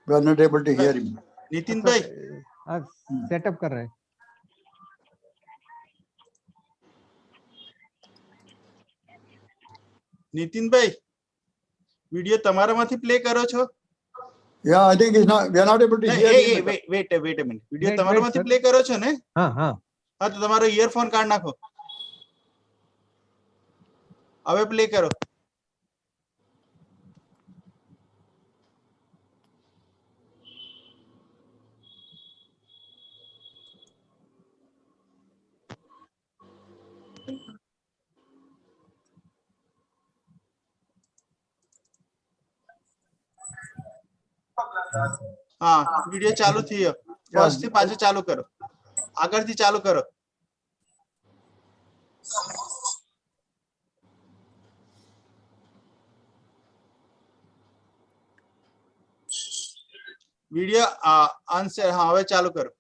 We are not able to hear him. Nitin भाई, setup कर रहे हैं। नितिन भाई, video તમારામાંથી પ્લે કરો છો? Yeah, I think it's not. We are not able to hear him. Wait a minute, video Wait, તમારામાંથી sir. Play કરો છો ને? हाँ हाँ હા, તો તમારો ઇયરફોન કાઢ નાખો. હવે પ્લે કરો. હા, વિડિયો ચાલુ થયો. ફર્સ્ટ થી પાછો ચાલુ કરો. આગળથી ચાલુ કરો. વિડિયો આન્સર, હા હવે ચાલુ કરો.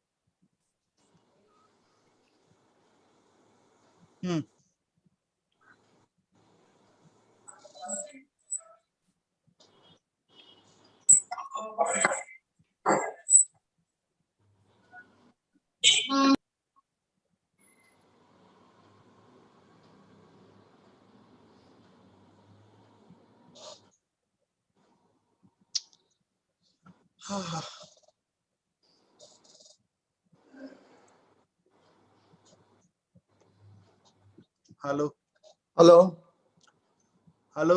Hello Hello. हेलो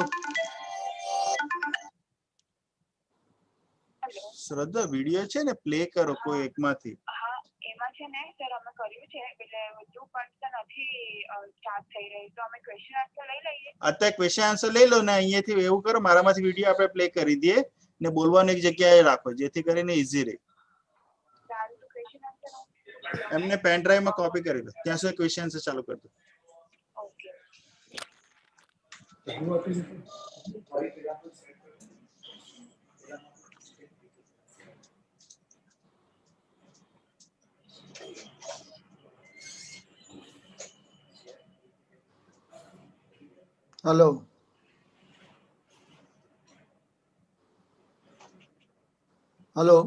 શ્રદ્ધા, વિડિયો છે ને, પ્લે કરો કોઈ એકમાંથી. હા, એમાં છે ને સર અમે કર્યું છે એટલે વધુ પણ નથી સ્ટાર્ટ થઈ રહી, તો અમે ક્વેશ્ચન આન્સર લઈ લઈએ. અત્યારે ક્વેશ્ચન આન્સર લઈ લો ને, અહીંયાથી એવું કરો, મારામાંથી વિડિયો આપણે પ્લે કરી દઈએ ને બોલવાની એક જગ્યાએ રાખો, જેથી કરીને ઈઝી રહે. સારું, તો ક્વેશ્ચન આન્સર એમને પેન ડ્રાઈવમાં કોપી કરી દો, ત્યાં સુધી ક્વેશ્ચન આન્સર ચાલુ કરી દો. Okay. Hello. Hello.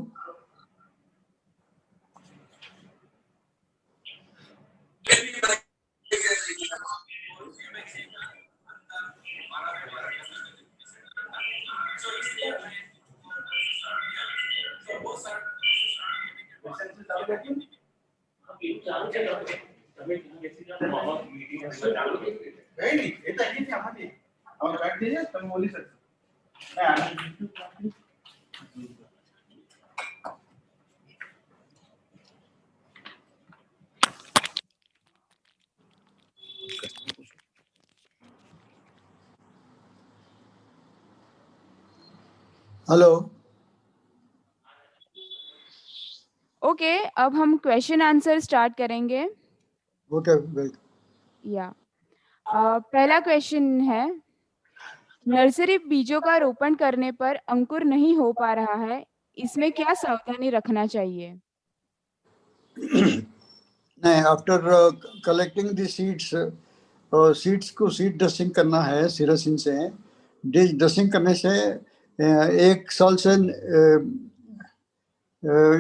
Hello. Okay, अब हम क्वेश्चन आंसर स्टार्ट करेंगे. Okay, wait. या पहला क्वेश्चन है, नर्सरी बीजों का रोपण करने पर अंकुर नहीं हो पा रहा है, इसमें क्या सावधानी रखना चाहिए? After collecting the seeds, seeds को सीड ड्रेसिंग करना है सिरासिन से। ड्रेसिंग करने से 1 साल से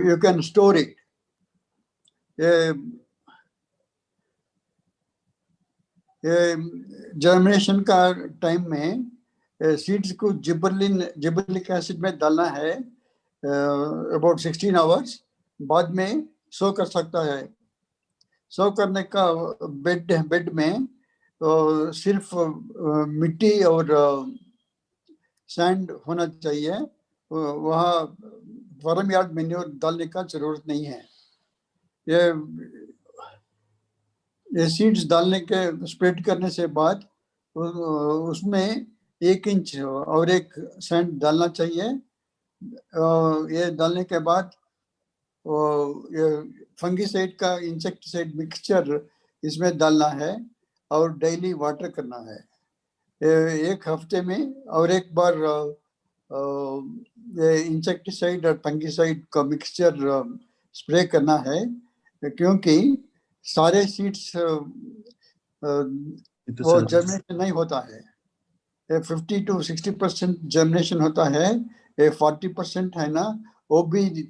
you can store it. Germination का टाइम में सीड्स को जिबरलिक एसिड में डालना है अबाउट 16 आवर्स, बाद में सो कर सकता है। सो करने का बेड में सिर्फ मिट्टी और सैंड होना चाहिए, वहाँ फार्म यार्ड मैन्योर डालने का जरूरत नहीं है। ये सीड्स डालने के स्प्रेड करने से बाद उसमें 1 इंच और 1 सैंड डालना चाहिए। ये डालने के बाद ये फंगीसाइड का इंसेक्टिसाइड मिक्सचर इसमें डालना है और डेली वाटर करना है। 1 हफ्ते में और 1 बार ये इंसेक्टिसाइड और फंगीसाइड का मिक्सचर स्प्रे करना है, क्योंकि सारे सीड्स वो जर्मिनेशन नहीं होता है। 50 to 60% जर्मिनेशन होता है, 40% है ना, वो भी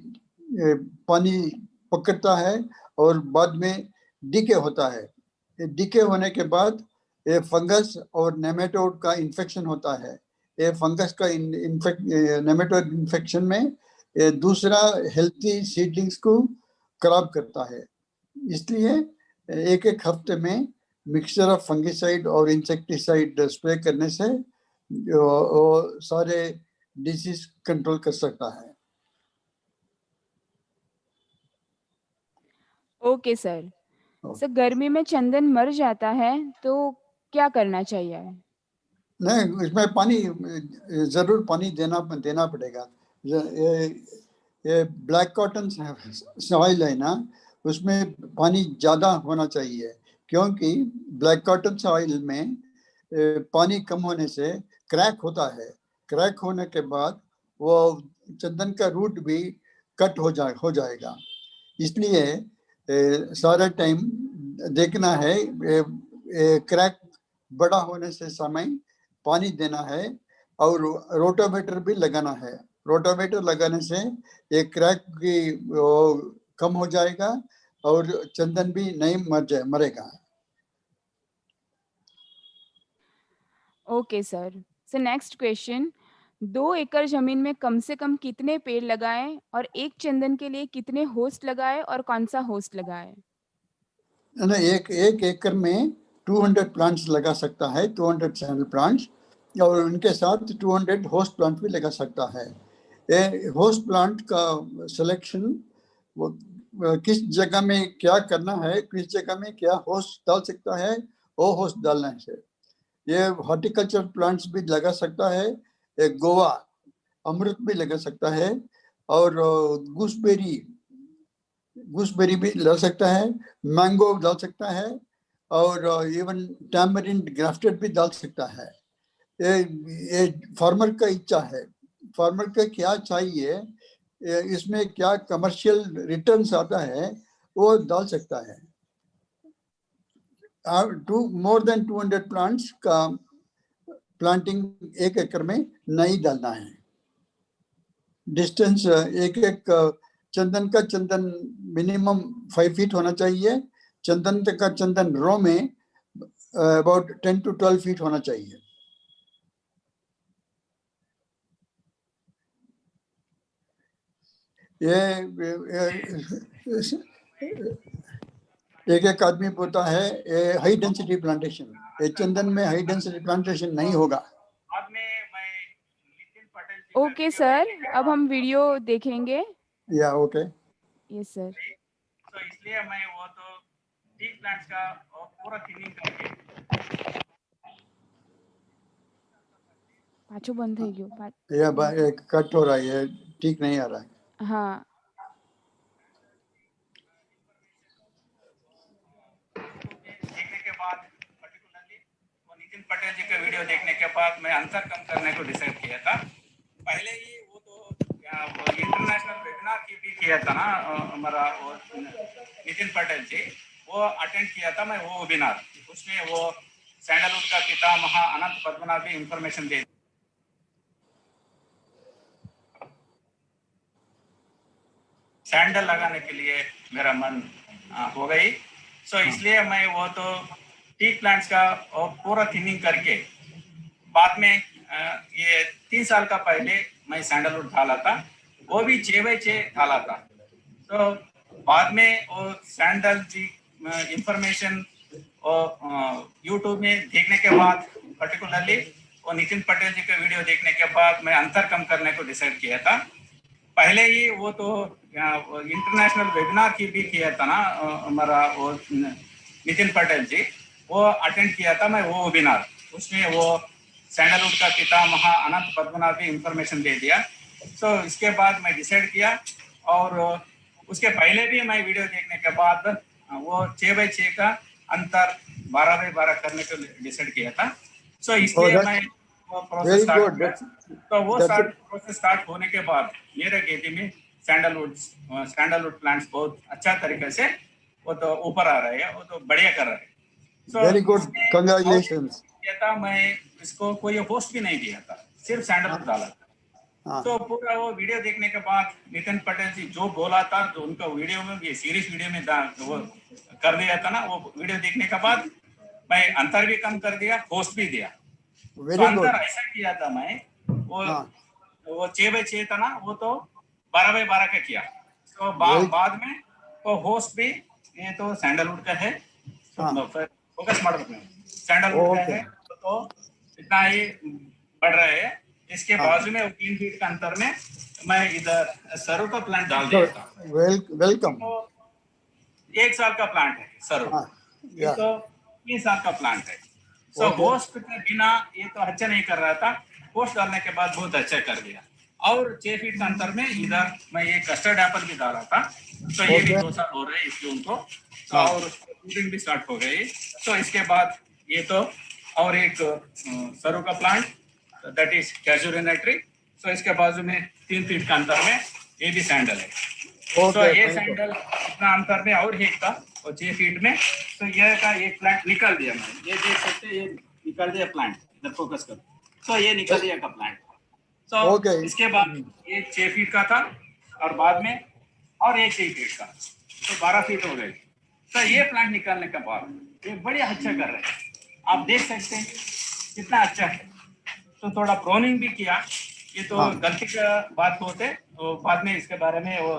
पानी पकड़ता है और बाद में डीके होता है। डीके होने के बाद ये फंगस और नेमेटोड का इन्फेक्शन होता है। ये फंगस का नेमेटोड इन्फेक्शन में दूसरा हेल्थी सीडलिंग्स को खराब करता है। इसलिए 1 हफ्ते में मिक्सचर ऑफ फंगिसाइड और इंसेक्टिसाइड स्प्रे करने से वो सारे डिसीज कंट्रोल कर सकता है। Okay sir. सर गर्मी में चंदन मर जाता है तो क्या करना चाहिए? नहीं, इसमें पानी जरूर पानी देना पड़ेगा। ये ब्लैक कॉटन सॉइल है ना, उसमें पानी ज़्यादा होना चाहिए, क्योंकि ब्लैक कॉटन सॉइल में पानी कम होने से क्रैक होता है। क्रैक होने के बाद वो चंदन का रूट भी कट हो जाएगा। इसलिए सारा टाइम देखना है, क्रैक बड़ा होने से समय पानी देना है और रोटावेटर भी लगाना है। रोटावेटर लगाने से ये क्रैक की कम हो जाएगा और चंदन भी नहीं मरेगा। Okay sir. Sir next question, 2 एकड़ जमीन में कम से कम कितने पेड़ लगाएं और एक चंदन के लिए कितने होस्ट लगाएं और कौन सा होस्ट लगाएं? एक एकड़ में 200 प्लांट्स लगा सकता है, 200 सैंडल प्लांट्स, और उनके साथ 200 होस्ट प्लांट भी लगा सकता है। ये होस्ट प्लांट का सिलेक्शन किस जगह में क्या करना है, किस जगह में क्या होस्ट डाल सकता है, वो होस्ट डालना है। ये हॉर्टिकल्चर प्लांट्स भी लगा सकता है, एक गोवा अमृत भी लगा सकता है, और गूसबेरी भी डाल सकता है, मैंगो डाल सकता है, और इवन टैमरिंड ग्राफ्टेड भी डाल सकता है। ये फार्मर का इच्छा है, फार्मर का क्या चाहिए, इसमें क्या कमर्शियल रिटर्न्स आता है वो डाल सकता है। मोर देन 200 प्लांट्स का प्लांटिंग 1 एकड़ में नहीं डालना है। डिस्टेंस एक चंदन का चंदन मिनिमम 5 फीट होना चाहिए। चंदन का चंदन रो में अबाउट 10 to 12 फीट होना चाहिए। ये एक आदमी बोलता है हाई डेंसिटी प्लांटेशन, ये चंदन में हाई डेंसिटी प्लांटेशन नहीं होगा। ओके सर, अब हम वीडियो देखेंगे। या ओके। Yes sir. तो इसलिए मैं वो तो टीक प्लांट्स का पूरा थिनिंग करके पाछो बंद થઈ ગયો। या कट हो रहा है, ये ठीक नहीं आ रहा है। हाँ। देखने के बाद पर्टिकुलरली वो नितिन पटेल जी का वीडियो देखने के बाद मैं आंसर कम करने को डिसाइड किया था। पहले ही वो तो इंटरनेशनल वेबिनार की भी किया था ना हमारा वो नितिन पटेल जी, वो अटेंड किया था मैं वो वेबिनार, उसमें वो सैंडलवुड का पितामह अनंत पद्मनाभ भी इंफॉर्मेशन दे सैंडल लगाने के लिए मेरा मन हो गई। सो इसलिए मैं वो तो टी प्लांट्स का पूरा थिनिंग करके बाद में ये 3 साल का पहले मैं सैंडलवुड डाला था, वो भी 6x6 डाला था। तो बाद में वो सैंडल जी इंफॉर्मेशन और यूट्यूब में देखने के बाद, पर्टिकुलरली वो नितिन पटेल जी का वीडियो देखने के बाद मैं अंतर कम करने को डिसाइड किया था। पहले ही वो तो इंटरनेशनल वेबिनार की भी किया था ना हमारा वो नितिन पटेल जी, वो अटेंड किया था मैं वो वेबिनार, उसमें वो सैंडलवुड का पितामह अनंत पद्मनाभ भी इंफॉर्मेशन दे दिया। सो इसके बाद मैं डिसाइड किया, और उसके पहले भी मैं वीडियो देखने के बाद वो 6x6 का अंतर 12x12 करने को डिसाइड किया था। सो इसलिए मैं वो प्रोसेस स्टार्ट किया। तो वो प्रोसेस स्टार्ट होने के बाद मेरे खेती में सैंडलवुड प्लांट्स बहुत अच्छा तरीके से वो तो ऊपर आ रहे हैं, वो तो बढ़िया कर रहे हैं। Very good, congratulations. था मैं इसको कोई होस्ट भी नहीं दिया था, सिर्फ सैंडलवुड डाला था। तो पूरा वो वीडियो देखने के बाद नितिन पटेल जी जो बोला था, जो उनका वीडियो में ये सीरीज वीडियो में वो कर दिया था ना, वो वीडियो देखने के बाद मैं अंतर भी कम कर दिया, होस्ट भी दिया। तो अंतर ऐसा किया था मैं, वो 6x6 था ना, वो तो 12x12 का किया। तो बाद में वो होस्ट भी ये तो सैंडलवुड का है, फोकस मॉडल सैंडलवुड का है, तो इतना ही बढ़ रहे हैं। इसके बाजू में 3 फीट का अंतर में मैं इधर सरू का प्लांट डाल दिया था। वेलकम। तो 1 साल का प्लांट है सरू, ये तो 3 साल का प्लांट है। सो होस्ट के बिना ये तो अच्छा नहीं कर रहा था, होस्ट डालने के बाद बहुत अच्छा कर दिया। और 6 फीट का अंतर में इधर मैं ये कस्टर्ड एप्पल भी डाला था, तो ये भी 2 साल हो रहे हैं इसके उनको, तो और फ्रूटिंग भी स्टार्ट हो गई। तो इसके बाद ये तो और एक सरू का प्लांट, दैट इज कैजुरिना ट्री। सो इसके बाजू में 3 फीट का अंतर में ये भी सैंडल है। तो ये सैंडल इतना अंतर में और एक था और 6 फीट में, तो ये का एक प्लांट निकल दिया मैंने, ये देख सकते हैं, ये निकल दिया प्लांट, इधर फोकस करो। तो ये निकल दिया का प्लांट। तो इसके बाद ये 6 फीट का था, और बाद में और एक 6 फीट का, तो 12 फीट हो गए। तो ये प्लांट निकालने के बाद ये बड़े अच्छा कर रहे हैं, आप देख सकते हैं कितना अच्छा है। तो थोड़ा प्रोनिंग भी किया, ये तो गलती का बात होते, तो बाद में इसके बारे में वो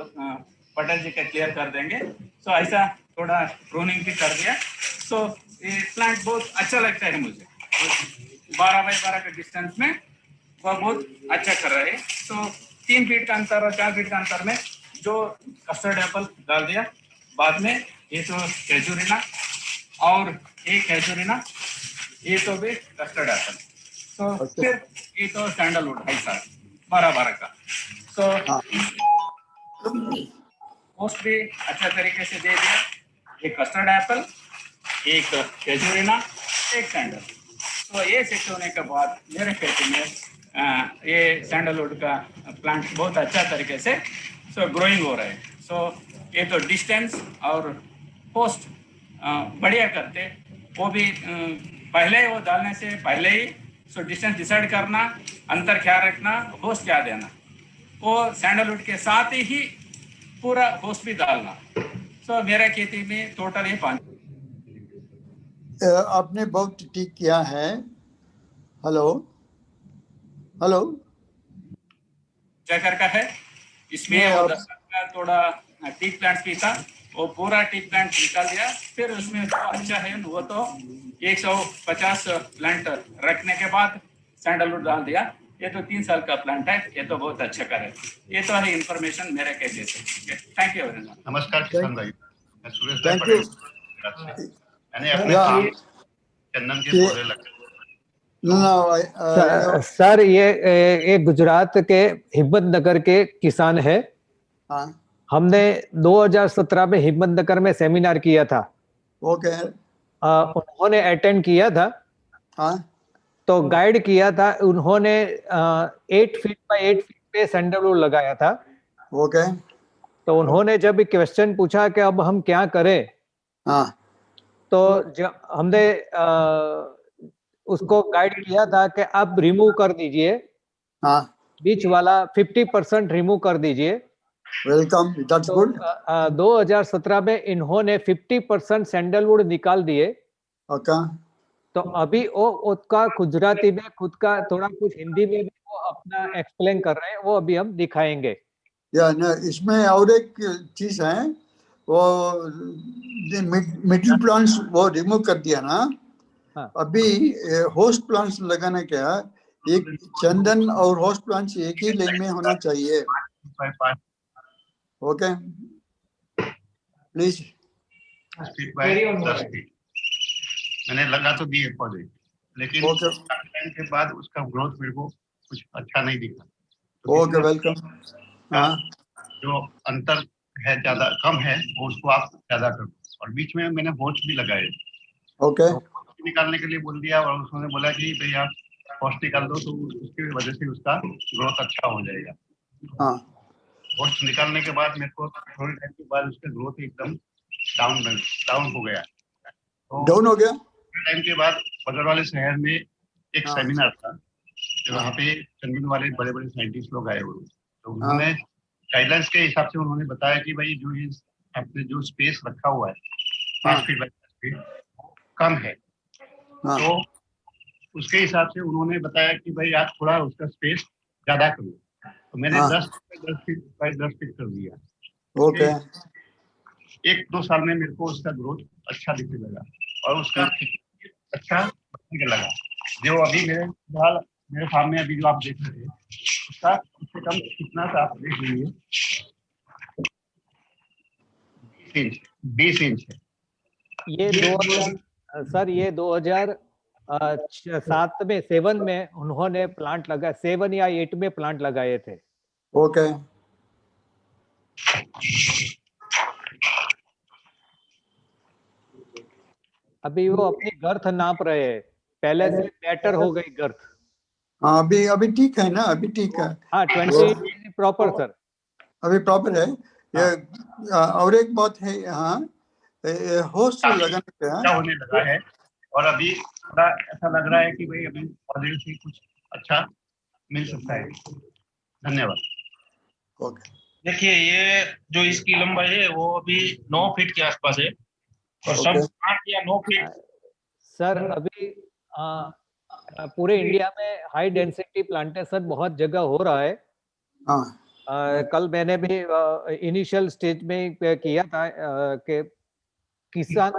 पटेल जी का क्लियर कर देंगे। तो ऐसा थोड़ा प्रोनिंग भी कर दिया। तो ये प्लांट बहुत अच्छा लगता है मुझे, 12x12 के डिस्टेंस में वो बहुत अच्छा कर रहे हैं। तो 3 फीट का अंतर और 4 फीट का अंतर में जो कस्टर्ड एप्पल डाल दिया, बाद में ये तो कैजुरिना और एक कैजुरिना, ये तो भी कस्टर्ड एप्पल, तो फिर ये तो सैंडलवुड है सर 12 का। तो पोस्ट भी अच्छा तरीके से दे दिया, एक कस्टर्ड एप्पल, एक कैजुरिना, एक सैंडल। तो ये सेट होने के बाद मेरे खेती में ये सैंडलवुड का प्लांट बहुत अच्छा तरीके से ग्रोइंग हो रहा है। ये तो डिस्टेंस और पोस्ट बढ़िया करते, वो भी पहले वो डालने से पहले ही डिस्टेंस डिसाइड करना, अंतर क्या रखना, होस्ट क्या देना, वो सैंडलवुड के साथ ही पूरा होस्ट भी डालना। मेरा खेती में टोटल ये 5। आपने बहुत ठीक किया है। हेलो हेलो जकर का है इसमें वो 10 का थोड़ा टी प्लांट्स भी था, वो पूरा टी प्लांट निकाल दिया। फिर उसमें तो अच्छा है वो तो 150 प्लांट रखने के बाद सैंडलवुड डाल दिया। ये तो 3 साल का प्लांट है, ये तो बहुत अच्छा करे। ये तो है इंफॉर्मेशन मेरे कैसे से। Thank you very much. नमस्कार किसान भाई, मैं सुरेश भाई पटेल। मैंने अपने चंदन के पौधे लगे। सर ये गुजरात के हिम्मतनगर के किसान है। हमने 2017 में हिम्मतनगर में सेमिनार किया था। ओके। उन्होंने अटेंड किया था। तो गाइड किया था उन्होंने। 8 फीट बाय 8 फीट पे सैंडलवुड लगाया था। ओके। तो उन्होंने जब क्वेश्चन पूछा कि अब हम क्या करें, हाँ, तो हमने उसको गाइड किया था कि अब रिमूव कर दीजिए, हाँ, बीच वाला 50% रिमूव कर दीजिए। Welcome, that's good. 2017 में इन्होंने 50% सैंडलवुड निकाल दिए। ओके, तो अभी वो उसका गुजराती में खुद का थोड़ा कुछ हिंदी में भी वो अपना एक्सप्लेन कर रहे हैं, वो अभी हम दिखाएंगे। या न, इसमें और एक चीज है, वो मिडिल प्लांट्स वो रिमूव कर दिया ना। हाँ। अभी होस्ट प्लांट्स लगाने क्या, एक चंदन और होस्ट प्लांट्स एक ही लाइन में होना चाहिए। Okay, please. मैंने लगा तो दिए पौधे, लेकिन टाइम के बाद उसका ग्रोथ मेरे को कुछ अच्छा नहीं दिखा। Okay, welcome. हाँ, जो अंतर है ज्यादा कम है वो उसको आप ज्यादा करो। और बीच में मैंने होस्ट भी लगाए। ओके, निकालने के लिए बोल दिया और उसने बोला कि भाई आप होस्ट निकाल दो तो उसकी वजह से उसका ग्रोथ अच्छा हो जाएगा। हाँ, होस्ट निकालने के बाद मेरे को थोड़ी टाइम के बाद उसका ग्रोथ एकदम डाउन हो गया। तो डाउन हो गया। टाइम के बाद बगल वाले शहर में एक सेमिनार था, तो वहाँ पे चंदन वाले बड़े बड़े साइंटिस्ट लोग आए हुए। तो उन्होंने गाइडलाइंस के हिसाब से उन्होंने बताया कि भाई जो ये आपने जो स्पेस रखा हुआ है 5 फीट बाय 5 फीट कम है। तो उसके हिसाब से उन्होंने बताया कि भाई आप थोड़ा उसका स्पेस ज्यादा करो। तो मैंने 10 फीट बाय 10 फीट कर दिया। ओके, 1-2 साल में मेरे को उसका ग्रोथ अच्छा दिखने लगा और उसका अच्छा दिखने लगा। जो अभी मेरे सामने अभी जो आप देख रहे हैं उसका कम से कम कितना सा आप देख लीजिए, 20 इंच है। ये 2007 में 7 में उन्होंने प्लांट लगा, 7 या 8 में प्लांट लगाए थे। ओके, अभी वो अपनी गर्थ नाप रहे हैं, पहले से बेटर हो गई गर्थ। हाँ, अभी ठीक है ना, अभी ठीक है। हाँ, 20 प्रॉपर सर, अभी प्रॉपर है। ये और एक बात है यहाँ, होस्ट लगाने का होने लगा है और अभी थोड़ा ऐसा लग रहा है कि भाई अभी पौधे से कुछ अच्छा मिल सकता है। धन्यवाद। ओके, देखिए ये जो इसकी लंबाई है वो अभी 9 फीट के आसपास है और सब 8 या 9 फीट। सर अभी पूरे इंडिया में हाई डेंसिटी प्लांटेशन बहुत जगह हो रहा है। कल मैंने भी इनिशियल स्टेज में किया था कि किसान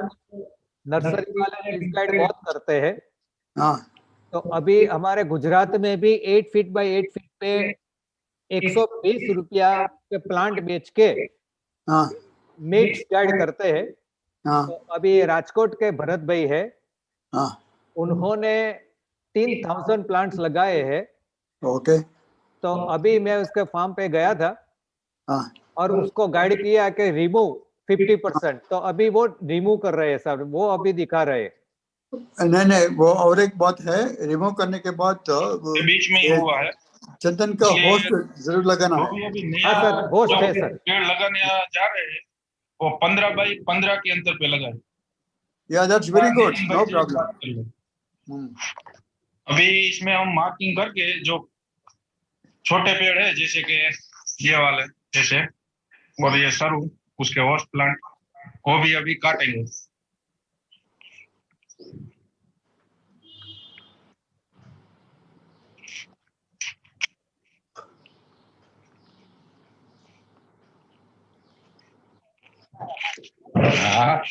नर्सरी वाले मिसगाइड बहुत करते हैं। तो अभी हमारे गुजरात में भी 8 फीट बाय 8 फीट पे 120 रुपया पे प्लांट बेच के मिक्स गाइड करते हैं। तो अभी राजकोट के भरत भाई है, उन्होंने 3000 प्लांट्स लगाए हैं। ओके, तो अभी मैं उसके फार्म पे गया था और उसको गाइड किया कि रिमूव 50%। तो अभी वो रिमूव कर रहे हैं सर, वो अभी दिखा रहे हैं। नहीं, वो और एक बात है, रिमूव करने के बाद तो बीच में ही हुआ है, चंदन का होस्ट जरूर लगाना है। अभी नया सर, होस्ट है सर। पेड़ लगाने जा रहे हैं वो 15 बाई 15 के अंतर पे लगाए। या that's very good, no problem. अभी इसमें हम मार्किंग करके जो छोटे पेड़ है जैसे कि ये वाले जैसे और ये सरू उसके होस्ट प्लांट वो भी अभी काटेंगे। हाँ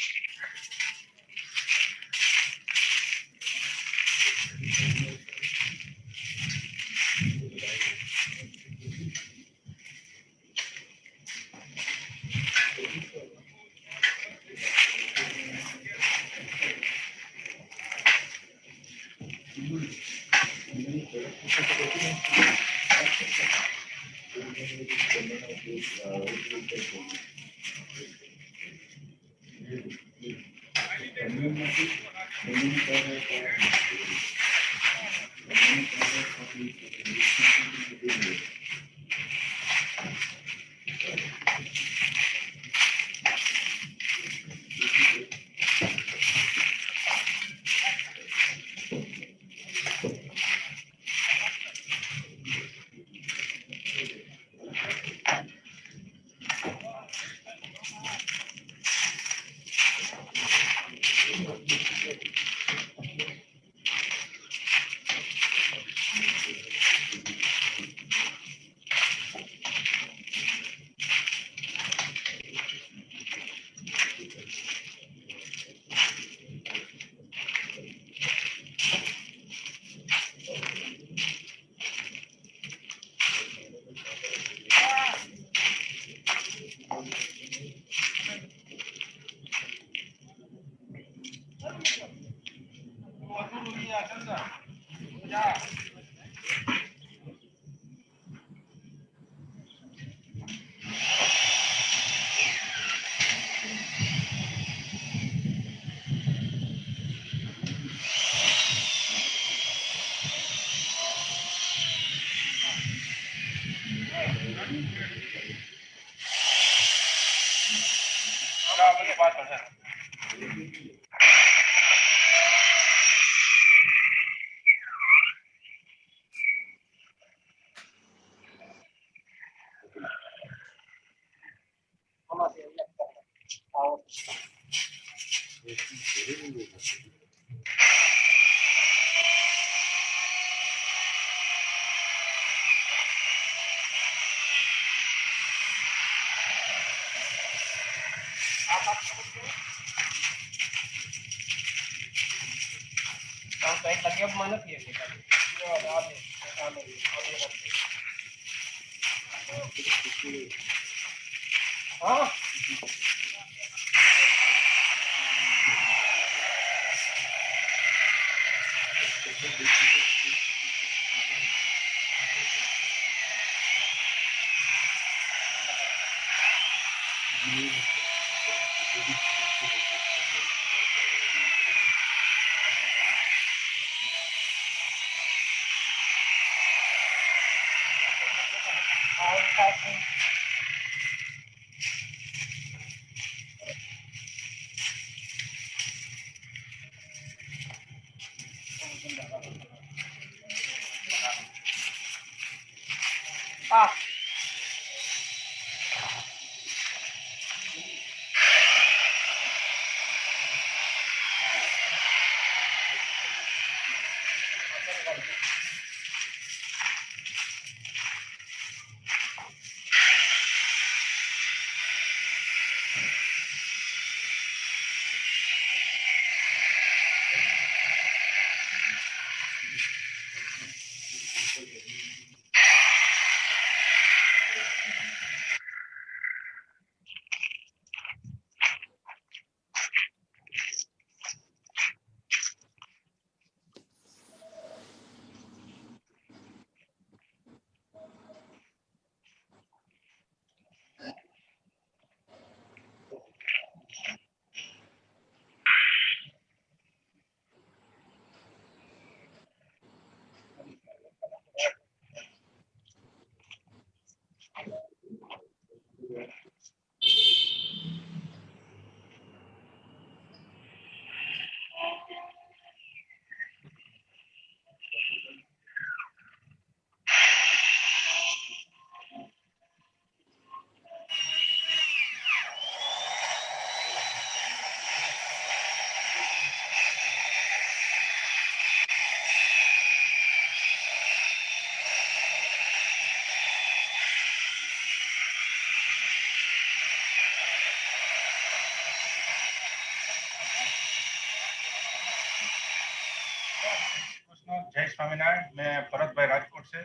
जय स्वामीनारायण। मैं भरत भाई राजकोट से।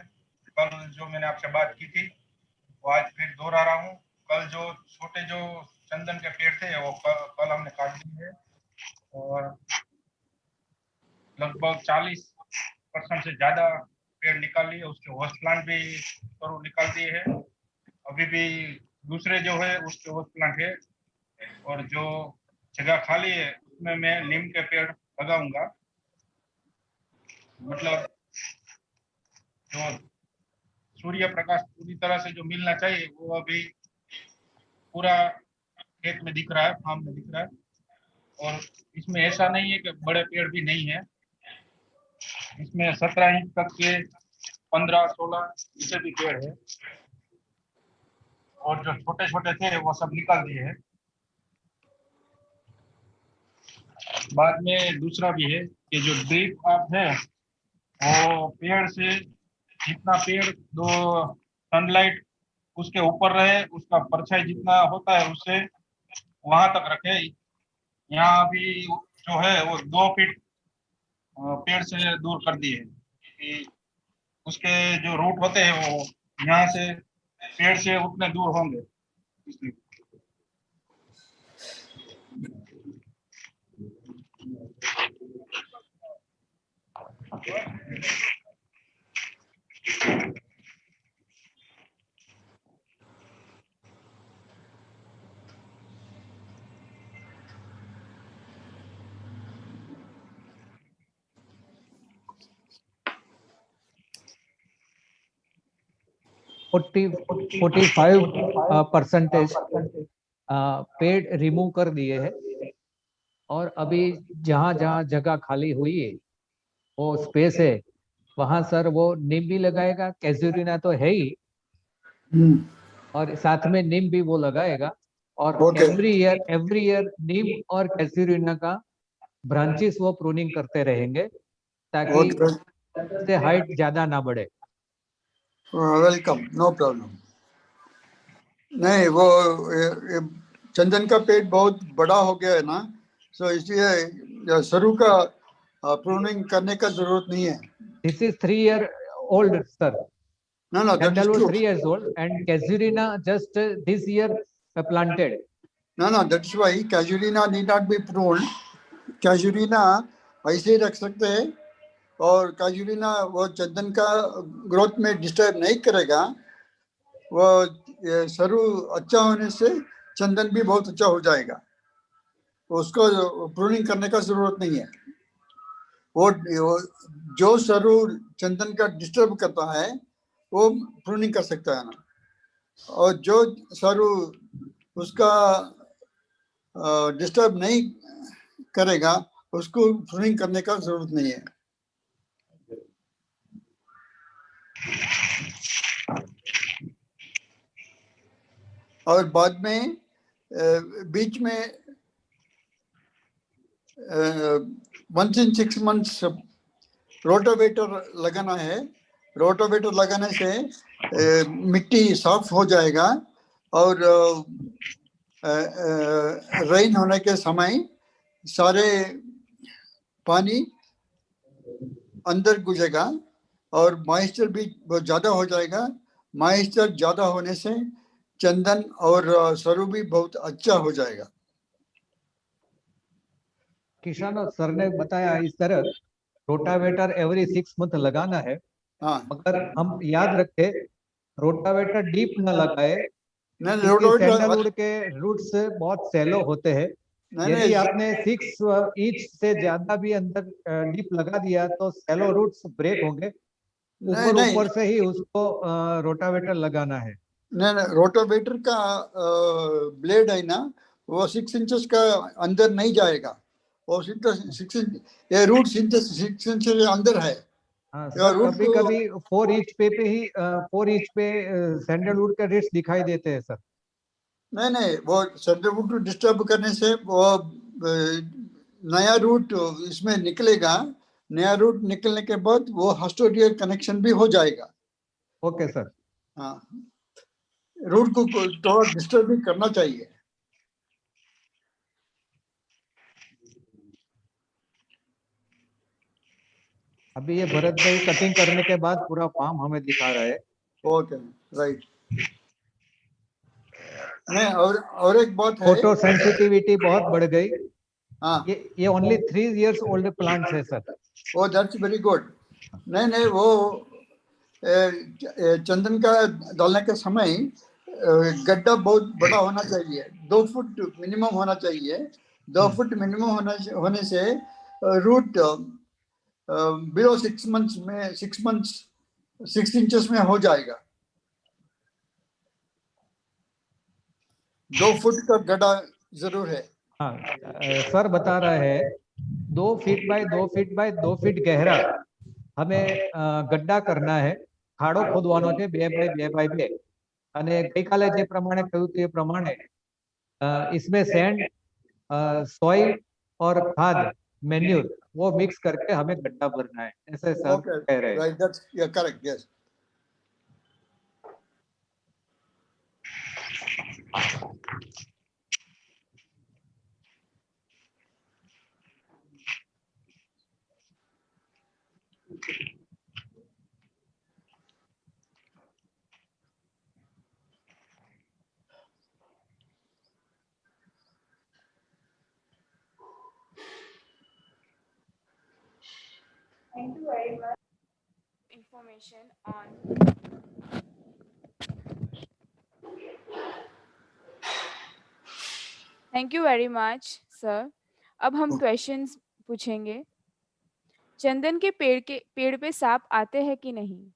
कल जो मैंने आपसे बात की थी वो आज फिर दोहरा रहा हूँ। कल जो छोटे जो चंदन के पेड़ थे वो कल हमने काट दिए हैं और लगभग 40% से ज्यादा पेड़ निकाल लिए। उसके होस्ट प्लांट भी निकाल दिए हैं। अभी भी दूसरे जो है उसके होस्ट प्लांट है और जो जगह खाली है उसमें मैं नीम के पेड़ लगाऊंगा। मतलब जो सूर्य प्रकाश पूरी तरह से जो मिलना चाहिए वो अभी पूरा खेत में दिख रहा है, फार्म में दिख रहा है। और इसमें ऐसा नहीं है कि बड़े पेड़ भी नहीं है। इसमें 17 इंच तक के 15-16 ऐसे भी पेड़ है और जो छोटे छोटे थे वो सब निकाल दिए हैं। बाद में दूसरा भी है कि जो ड्रिप आप है वो पेड़ से जितना पेड़ दो सनलाइट उसके ऊपर रहे, उसका परछाई जितना होता है उससे वहां तक रखे। यहाँ अभी जो है वो 2 फीट पेड़ से दूर कर दिए कि उसके जो रूट होते हैं वो यहाँ से पेड़ से उतने दूर होंगे। इसलिए 45% पेड़ रिमूव कर दिए हैं, और अभी जहाँ जहाँ जगह खाली हुई है वो स्पेस है, वहां सर वो नीम भी लगाएगा, कैजुरीना तो है ही, और साथ में नीम भी वो लगाएगा, और एवरी ईयर नीम और कैजुरीना का ब्रांचेस वो प्रूनिंग करते रहेंगे ताकि से हाइट ज्यादा ना बढ़े। Welcome, no problem. नहीं, वो चंदन का पेड़ बहुत बड़ा हो गया है ना, सो इसलिए सरू का प्रूनिंग करने का जरूरत नहीं है। This is 3 year old, sir. No, that is Sandalwood true. 3 years old, and Casuarina just this year planted. No, that's why Casuarina need not be pruned. Casuarina ऐसे ही रख सकते हैं, और Casuarina वो चंदन का ग्रोथ में डिस्टर्ब नहीं करेगा। वो सरू अच्छा होने से चंदन भी बहुत अच्छा हो जाएगा, उसको प्रूनिंग करने का जरूरत नहीं है। वो जो सरू चंदन का डिस्टर्ब करता है वो प्रूनिंग कर सकता है ना, और जो सरू उसका डिस्टर्ब नहीं करेगा उसको प्रूनिंग करने का जरूरत नहीं है। और बाद में बीच में 1 in 6 months रोटावेटर लगाना है। रोटावेटर लगाने से मिट्टी साफ हो जाएगा, और रेन होने के समय सारे पानी अंदर घुसेगा और मॉइस्चर भी बहुत ज़्यादा हो जाएगा। मॉइस्चर ज़्यादा होने से चंदन और सरू भी बहुत अच्छा हो जाएगा। किशन सर ने बताया इस तरह रोटावेटर एवरी 6 month लगाना है। हाँ, मगर हम याद रखें रोटावेटर डीप न लगाए, क्योंकि रोटावेटर सैंडलवुड के रूट्स बहुत सैलो होते हैं। यदि आपने 6 इंच से ज्यादा भी अंदर डीप लगा दिया तो सैलो रूट्स ब्रेक होंगे। ऊपर से ही उसको रोटावेटर लगाना है। नहीं, रोटावेटर का ब्लेड है ना, वो 6 इंचेस का अंदर नहीं जाएगा, वो 6 इंच, ये रूट 6 इंच अंदर है। हाँ सर, कभी कभी 4 इंच पे ही 4 इंच पे सैंडलवुड के रेट्स दिखाई देते हैं सर। नहीं, वो सैंडलवुड को डिस्टर्ब करने से वो नया रूट इसमें निकलेगा। नया रूट निकलने के बाद वो हॉस्टोरियल कनेक्शन भी हो जाएगा। Okay sir. हाँ, रूट को थोड़ा डिस्टर्ब भी करना चाहिए। अभी ये भरत भाई कटिंग करने के बाद पूरा फार्म हमें दिखा रहा है। Okay, right. नहीं, और एक बात है, फोटो सेंसिटिविटी बहुत बढ़ गई। हाँ, ये ओनली 3 years ओल्ड प्लांट्स है सर। वो दैट्स वेरी गुड। नहीं, वो चंदन का डालने के समय गड्ढा बहुत बड़ा होना चाहिए, 2 फुट मिनिमम होना चाहिए। 2 फुट मिनिमम होने से रूट बिलो 6 months में 6 इंचेस में हो जाएगा। 2 फुट का गड्ढा जरूर है। हाँ सर बता रहे हैं 2 feet by 2 feet by 2 feet गहरा हमें गड्ढा करना है, ખાડો ખોદવાનો છે 2 બાય 2 બાય 2। અને ગઈકાલે જે પ્રમાણે કહ્યું તે પ્રમાણે इसमें सैंड, सॉइल और खाद मैन्यूर वो मिक्स करके हमें गड्ढा भरना है, ऐसे सर कह रहे हैं। Right, that's correct, yes. Thank you very much. Information on thank you very much sir. अब हम क्वेश्चंस पूछेंगे। चंदन के पेड़ पे सांप आते हैं कि नहीं?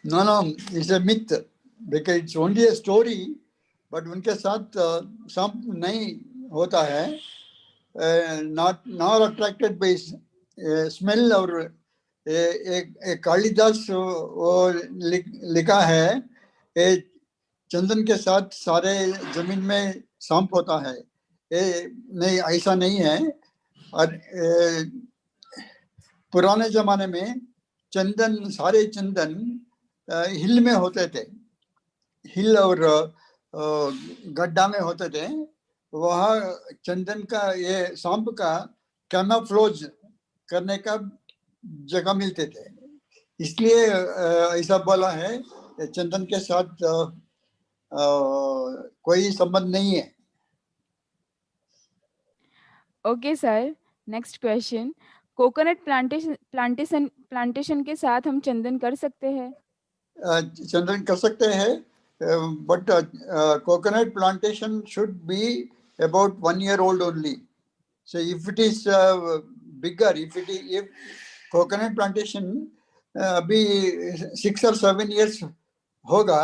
No, it's a myth because it's only a story, but उनके साथ सांप नहीं होता है, not attracted by smell. और एक कालिदास वो लिखा है चंदन के साथ सारे जमीन में सांप होता है, नहीं ऐसा नहीं है। और पुराने जमाने में चंदन, सारे चंदन हिल में होते थे, हिल और गड्ढा में होते थे। वहाँ चंदन का, ये सांप का कैमोफ्लेज करने का जगह मिलते थे, इसलिए ऐसा बोला है चंदन के साथ कोई संबंध नहीं है। Okay sir, next question, coconut plantation के साथ हम चंदन कर सकते हैं? चंदन कर सकते हैं, but coconut plantation should be about 1 year old only. So if it is bigger, if coconut plantation अभी 6 or 7 years होगा,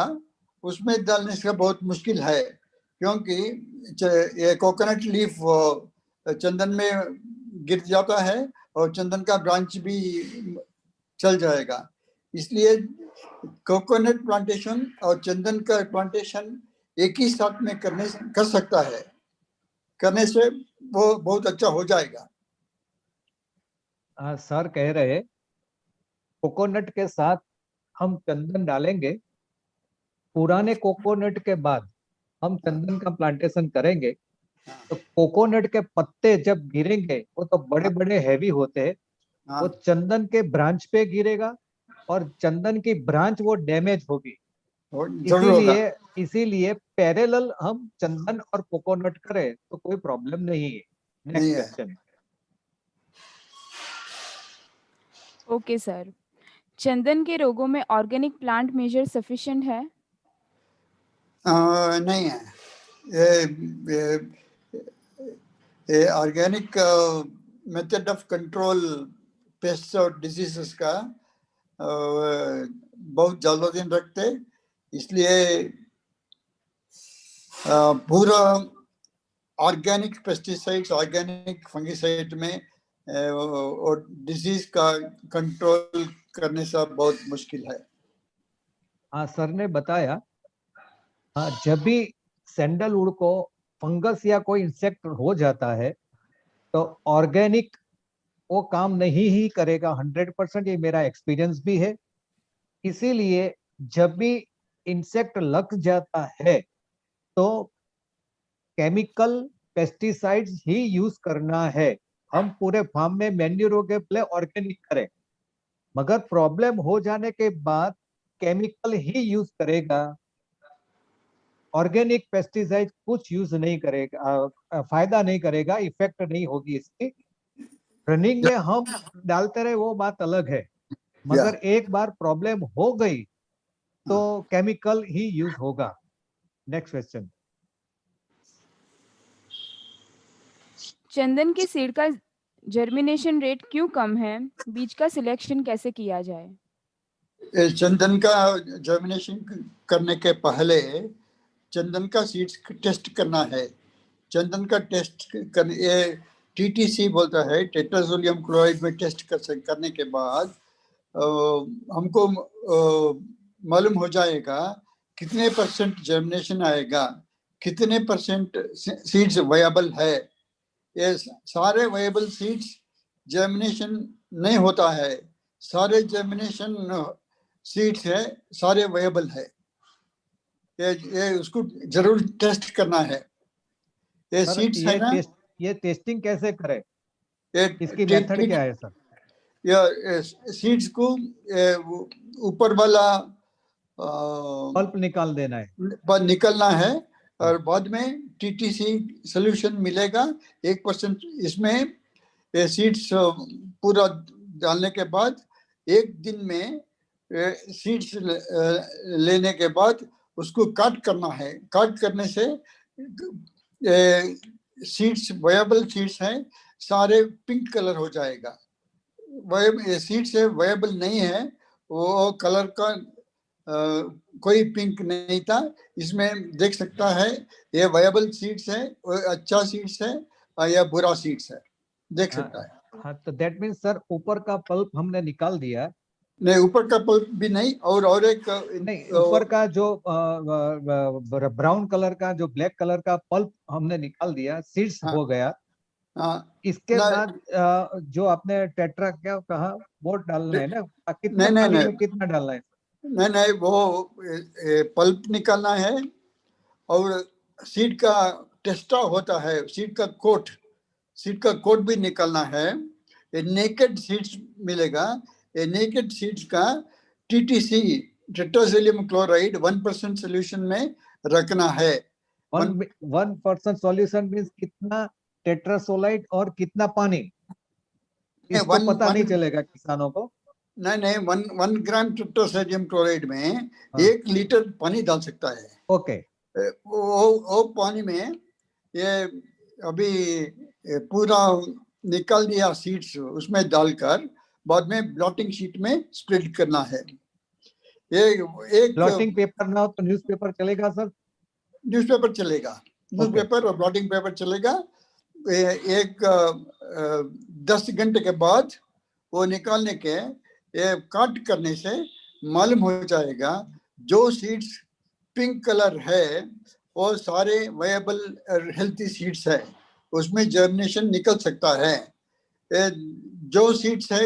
उसमें डालने का बहुत मुश्किल है, क्योंकि ये कोकोनट लीफ चंदन में गिर जाता है और चंदन का ब्रांच भी चल जाएगा। इसलिए कोकोनट प्लांटेशन और चंदन का प्लांटेशन एक ही साथ में कर सकता है, करने से वो बहुत अच्छा हो जाएगा। सर कह रहे कोकोनट के साथ हम चंदन डालेंगे, पुराने कोकोनट के बाद हम चंदन का प्लांटेशन करेंगे, तो कोकोनट के पत्ते जब गिरेंगे वो तो बड़े बड़े हैवी होते हैं, वो चंदन के ब्रांच पे गिरेगा और चंदन की ब्रांच वो डैमेज होगी। इसीलिए पैरेलल हम चंदन और कोकोनट करें तो कोई प्रॉब्लम नहीं है। Next question. ओके सर, चंदन के रोगों में ऑर्गेनिक प्लांट मेजर सफिशिएंट है? नहीं है, ये organic method of control paste और डिजीजेस का बहुत ज्यादा दिन रखते, इसलिए पूरा ऑर्गेनिक पेस्टिसाइड्स, ऑर्गेनिक फंगिसाइड में और डिजीज का कंट्रोल करने से बहुत मुश्किल है। हाँ, सर ने बताया जब भी सैंडलवुड को फंगस या कोई इंसेक्ट हो जाता है तो ऑर्गेनिक वो काम नहीं ही करेगा 100%, ये मेरा एक्सपीरियंस भी है। इसीलिए जब भी इंसेक्ट लग जाता है तो केमिकल पेस्टिसाइड्स ही यूज करना है। हम पूरे फार्म में मैन्यूर के प्ले ऑर्गेनिक करें, मगर प्रॉब्लम हो जाने के बाद केमिकल ही यूज करेगा, ऑर्गेनिक पेस्टिसाइड कुछ यूज नहीं करेगा, फायदा नहीं करेगा, इफेक्ट नहीं होगी इसकी। रनिंग में हम डालते रहे वो बात अलग है, मगर एक बार प्रॉब्लम हो गई तो केमिकल ही यूज होगा। Next question. चंदन के सीड का जर्मिनेशन रेट क्यों कम है? बीज का सिलेक्शन कैसे किया जाए? चंदन का जर्मिनेशन करने के पहले चंदन का सीड्स टेस्ट करना है। चंदन का टेस्ट करने, ये TTC बोलता है, टेट्रासोडियम क्लोराइड में टेस्ट करने के बाद हमको मालूम हो जाएगा कितने % जर्मिनेशन आएगा, कितने % सीड्स वायबल है। ये सारे वायबल सीड्स जर्मिनेशन नहीं होता है, सारे जर्मिनेशन सीड्स है सारे वायबल है, ये उसको जरूर टेस्ट करना है। ये सीड्स है ना, ये टेस्टिंग कैसे करें, इसकी मेथड क्या है सर? ये सीड्स को ऊपर वाला पल्प निकाल देना है, निकलना है, और बाद में TTC सोल्यूशन मिलेगा 1%। इसमें सीड्स पूरा डालने के बाद 1 दिन में सीड्स लेने के बाद उसको काट करना है। काट करने से सीड्स वायबल सीड्स हैं सारे पिंक कलर हो जाएगा। सीड्स है वायबल नहीं है वो कलर का कोई पिंक नहीं था। इसमें देख सकता है ये वायबल सीड्स है, अच्छा सीड्स है या बुरा सीड्स है, देख सकता है। हाँ, तो दैट मीन्स सर ऊपर का पल्प हमने निकाल दिया। नहीं, ऊपर का पल्प भी नहीं, और एक नहीं, ऊपर का जो ब्राउन कलर का, जो ब्लैक कलर का पल्प हमने निकाल दिया, सीड्स हो गया। इसके बाद जो आपने टेट्रा क्या कहा वो डालना है ना, कितना पानी में कितना डालना है? नहीं, वो पल्प निकालना है और सीड का टेस्टा होता है, सीड का कोट भी निकालना है। नेकेड सीड्स मिलेगा, नेकेड सीड्स का TTC टेट्रासोडियम क्लोराइड 1% सोल्यूशन में रखना है। 1% सॉल्यूशन मींस कितना टेट्रासोलाइट और कितना पानी, इसको पता नहीं चलेगा किसानों को। नहीं, 1 ग्राम टेट्रासोडियम क्लोराइड में 1 लीटर पानी डाल सकता है। ओके, वो पानी में ये अभी पूरा निकाल दिया सीड्स, उसमें डालकर बाद में ब्लॉटिंग शीट में स्प्रेड करना है। ये एक ब्लॉटिंग पेपर ना हो तो न्यूज़पेपर चलेगा सर? न्यूज़पेपर चलेगा, न्यूज़पेपर और ब्लॉटिंग पेपर चलेगा। एक 10 घंटे के बाद वो निकालने के काट करने से मालूम हो जाएगा जो सीड्स पिंक कलर है वो सारे वायबल हेल्थी सीड्स है, उसमें जर्मिनेशन निकल सकता है। जो सीड्स है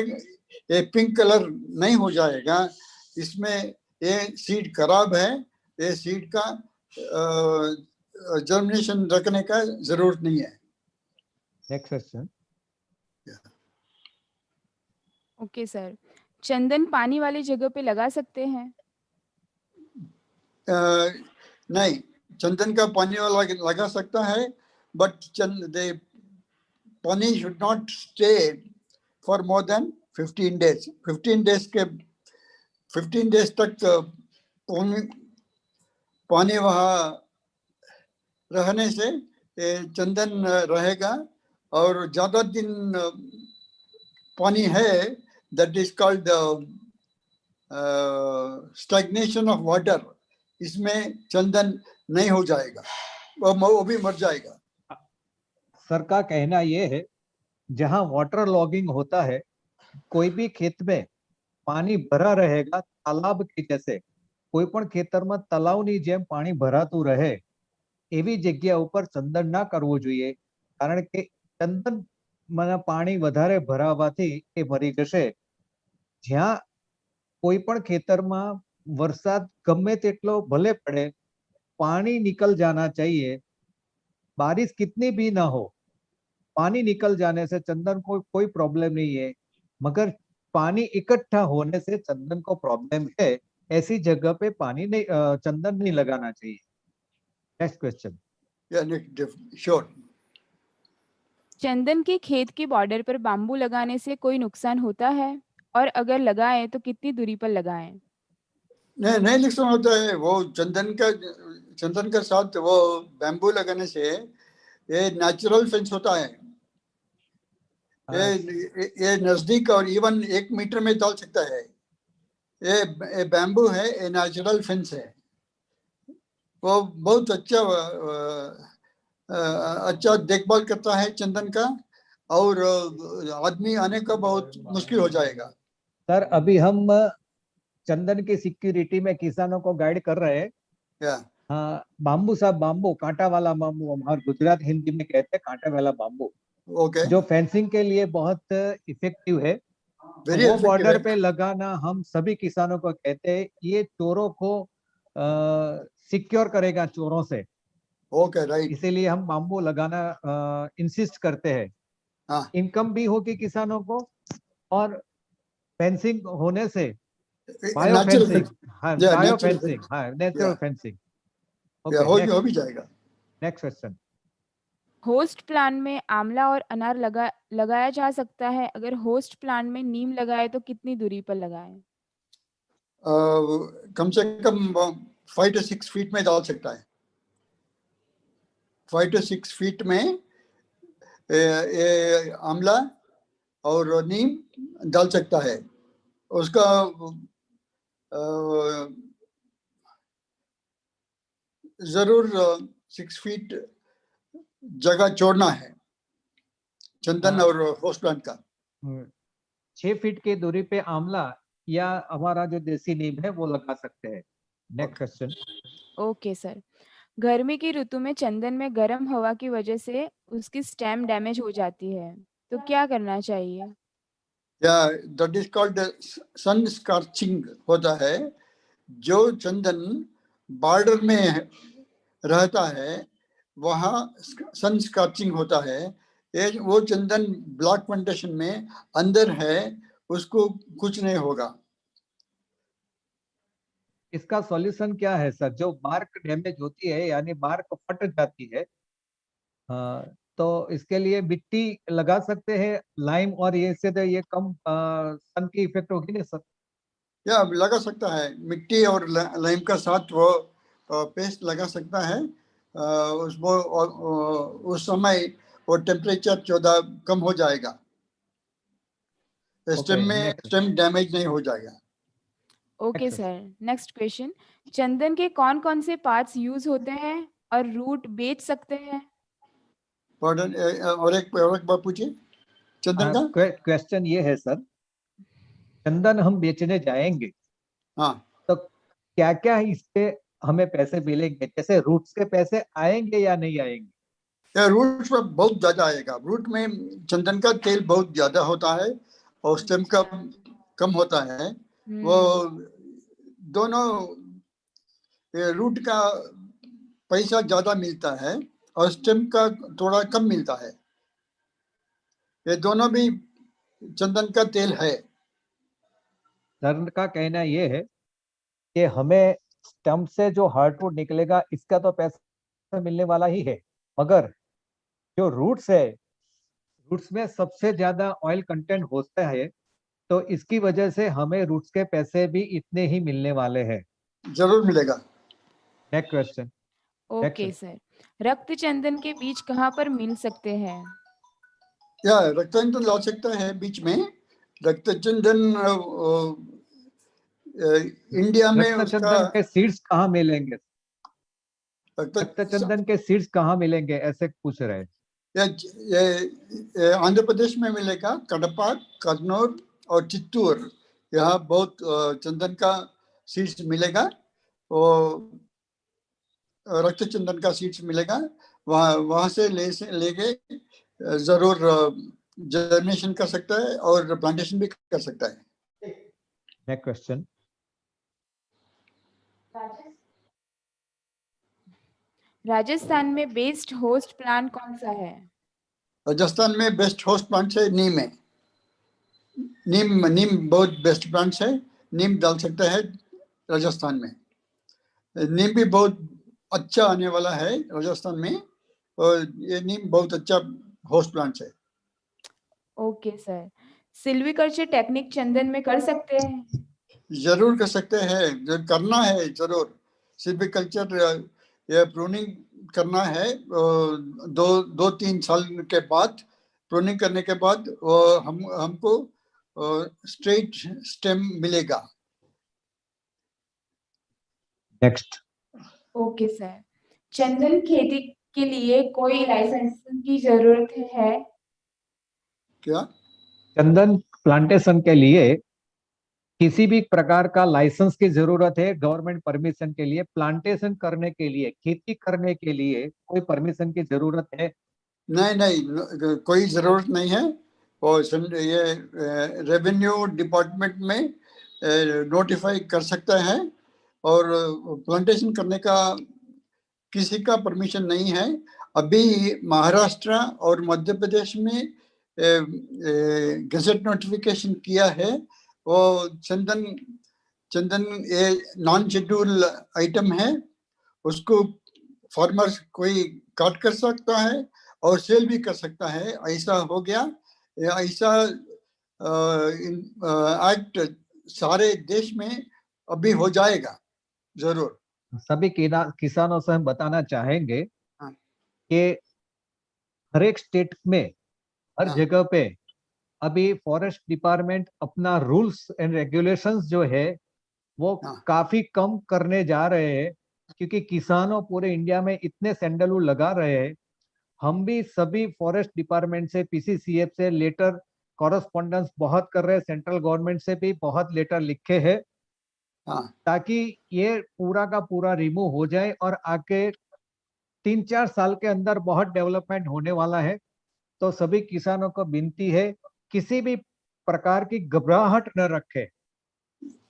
ये पिंक कलर नहीं हो जाएगा, इसमें ये सीड खराब है, ये सीड का जर्मिनेशन रखने का जरूरत नहीं है। Next question. ओके सर, चंदन पानी वाली जगह पे लगा सकते हैं? नहीं, चंदन का पानी वाला लगा सकता है, बट पानी should not stay for more than 15 days. 15 days तक पानी वहाँ रहने से चंदन रहेगा, और ज्यादा दिन पानी है that is called stagnation of water, इसमें चंदन नहीं हो जाएगा, वो भी मर जाएगा। सर का कहना ये है जहां वाटर लॉगिंग होता है, कोई भी खेत में पानी भरा रहेगा तालाब के जैसे, कोई पण खेतर में तलावनी जेम पानी भरातुं रहे एवी जग्या ઉપર ચંદન ના કરવું જોઈએ, કારણ કે ચંદન માં પાણી વધારે ભરાવાથી એ મરી જશે। જ્યાં કોઈ પણ ખેતરમાં વરસાદ ગમે તેટલો ભલે પડે, पानी निकल जाना चाहिए। बारिश कितनी भी ना हो, पानी निकल जाने से चंदन को कोई प्रॉब्लम नहीं है, मगर पानी इकट्ठा होने से चंदन को प्रॉब्लम है। ऐसी जगह पे पानी नहीं, चंदन नहीं लगाना चाहिए। Next question. श्योर। चंदन के खेत के बॉर्डर पर बाम्बू लगाने से कोई नुकसान होता है, और अगर लगाएं तो कितनी दूरी पर लगाएं? नहीं नुकसान होता है। वो चंदन का साथ वो बैम्बू लगाने से ये नेचुरल फेंस होता है। ये नजदीक और इवन 1 मीटर में डाल सकता है। ये बैम्बू है, ये नेचुरल फेंस है। वो बहुत अच्छा देखभाल करता है चंदन का, और आदमी आने का बहुत मुश्किल हो जाएगा। सर अभी हम चंदन की सिक्योरिटी में किसानों को गाइड कर रहे हैं। हाँ, बाम्बू साहब, बाम्बू कांटा वाला बाम्बू, हमारे गुजरात हिंदी में कहते हैं कांटे वाला बाम्बू, जो फेंसिंग के लिए बहुत इफेक्टिव है। वो बॉर्डर पे लगाना हम सभी किसानों को कहते हैं, ये चोरों को सिक्योर करेगा चोरों से। Okay, right. इसीलिए हम बाम्बू लगाना इंसिस्ट करते हैं। इनकम भी होगी किसानों को, और फेंसिंग होने से बायो फेंसिंग, हाँ बायो फेंसिंग, हाँ नेचुरल फेंसिंग हो भी जाएगा। Next question. होस्ट प्लान में आंवला और अनार लगाया जा सकता है, अगर होस्ट प्लान में नीम लगाए तो कितनी दूरी पर लगाएं? कम से कम 5 to 6 फीट में डाल सकता है। 5 to 6 फीट में आंवला और नीम डाल सकता है। उसका जरूर 6 फीट जगह छोड़ना है चंदन और होस्ट प्लांट का। 6 फीट की दूरी पे आंवला या हमारा जो देसी नीम है वो लगा सकते हैं। Next question. ओके सर, गर्मी की ऋतु में चंदन में गर्म हवा की वजह से उसकी स्टेम डैमेज हो जाती है, तो क्या करना चाहिए? या that is called sun scorching होता है। जो चंदन बॉर्डर में रहता है वहाँ सन स्कॉर्चिंग होता है। ये वो चंदन ब्लॉक प्लांटेशन में अंदर है, उसको कुछ नहीं होगा। इसका सॉल्यूशन क्या है सर? जो बार्क डैमेज होती है यानी बार्क फट जाती है, तो इसके लिए मिट्टी लगा सकते हैं लाइम, और ये से तो ये कम सन की इफेक्ट होगी ना सर? या लगा सकता है मिट्टी और लाइम का साथ वो पेस्ट लगा सकता है। उसको उस समय वो टेम्परेचर 14 कम हो जाएगा, स्टेम डैमेज नहीं हो जाएगा। Okay sir, next question. चंदन के कौन कौन से पार्ट्स यूज होते हैं और रूट बेच सकते हैं? पॉर्डन, और एक बार पूछिए चंदन का। क्वेश्चन ये है सर, चंदन हम बेचने जाएंगे, हाँ, तो क्या क्या इससे हमें पैसे मिलेंगे? जैसे रूट्स के पैसे आएंगे या नहीं आएंगे? रूट पर बहुत ज्यादा आएगा। रूट में चंदन का तेल बहुत ज्यादा होता है और स्टेम का कम होता है। वो दोनों रूट का पैसा ज्यादा मिलता है और स्टेम का थोड़ा कम मिलता है। ये दोनों भी चंदन का तेल है। सर का कहना ये है कि हमें स्टम्प से जो हार्डवुड निकलेगा इसका तो पैसा मिलने वाला ही है, मगर जो रूट्स है, रूट्स में सबसे ज्यादा ऑयल कंटेंट होता है, तो इसकी वजह से हमें रूट्स के पैसे भी इतने ही मिलने वाले हैं। जरूर मिलेगा। Next question. ओके सर, रक्त चंदन के बीज कहाँ पर मिल सकते हैं? या रक्त चंदन ला सकता है बीच में। रक्त चंदन इंडिया में रक्त उसका चंदन के सीड्स कहाँ मिलेंगे? रक्त रक्त चंदन के सीड्स कहाँ मिलेंगे ऐसे पूछ रहे हैं। ये आंध्र प्रदेश में मिलेगा, कडपा, कन्नौर और चित्तूर। यहाँ बहुत चंदन का सीड्स मिलेगा और रक्त चंदन का सीड्स मिलेगा। वहाँ से लेके जरूर जर्मिनेशन कर सकता है और प्लांटेशन भी कर सकता है। Next question. राजस्थान में बेस्ट होस्ट प्लांट कौन सा है? राजस्थान में बेस्ट होस्ट प्लांट है नीम है। नीम बहुत बेस्ट प्लांट है। नीम डाल सकता है राजस्थान में। नीम भी बहुत अच्छा आने वाला है राजस्थान में और ये नीम बहुत अच्छा होस्ट प्लांट है। ओके सर, सिल्वीकल्चर टेक्निक चंदन में कर सकते हैं? जरूर कर सकते हैं, जो करना है जरूर। सिल्वीकल्चर ये प्रूनिंग करना है, 2-3 साल के बाद प्रूनिंग करने के बाद हमको स्ट्रेट स्टेम मिलेगा। नेक्स्ट। ओके सर, चंदन खेती के लिए कोई लाइसेंस की जरूरत है? क्या? चंदन प्लांटेशन के लिए किसी भी प्रकार का लाइसेंस की जरूरत है? गवर्नमेंट परमिशन के लिए, प्लांटेशन करने के लिए, खेती करने के लिए कोई परमिशन की जरूरत है? नहीं, कोई जरूरत नहीं है। और ये रेवेन्यू डिपार्टमेंट में नोटिफाई कर सकता है और प्लांटेशन करने का किसी का परमिशन नहीं है। अभी महाराष्ट्र और मध्य प्रदेश में गजट नोटिफिकेशन किया है। वो चंदन ये नॉन शेड्यूल आइटम है, उसको फार्मर्स कोई काट कर सकता है और सेल भी कर सकता है। ऐसा हो गया। ऐसा एक्ट सारे देश में अभी हो जाएगा जरूर। सभी किसानों से हम बताना चाहेंगे हाँ। कि हर एक स्टेट में, हर हाँ। जगह पे अभी फॉरेस्ट डिपार्टमेंट अपना रूल्स एंड रेगुलेशंस जो है वो काफी कम करने जा रहे हैं, क्योंकि किसानों पूरे इंडिया में इतने सैंडलवुड लगा रहे हैं। हम भी सभी फॉरेस्ट डिपार्टमेंट से, पीसीसीएफ से लेटर कॉरेस्पॉन्डेंस बहुत कर रहे हैं, सेंट्रल गवर्नमेंट से भी बहुत लेटर लिखे हैं, ताकि ये पूरा का पूरा रिमूव हो जाए और आके 3-4 साल के अंदर बहुत डेवलपमेंट होने वाला है। तो सभी किसानों को विनती है, किसी भी प्रकार की घबराहट न रखे,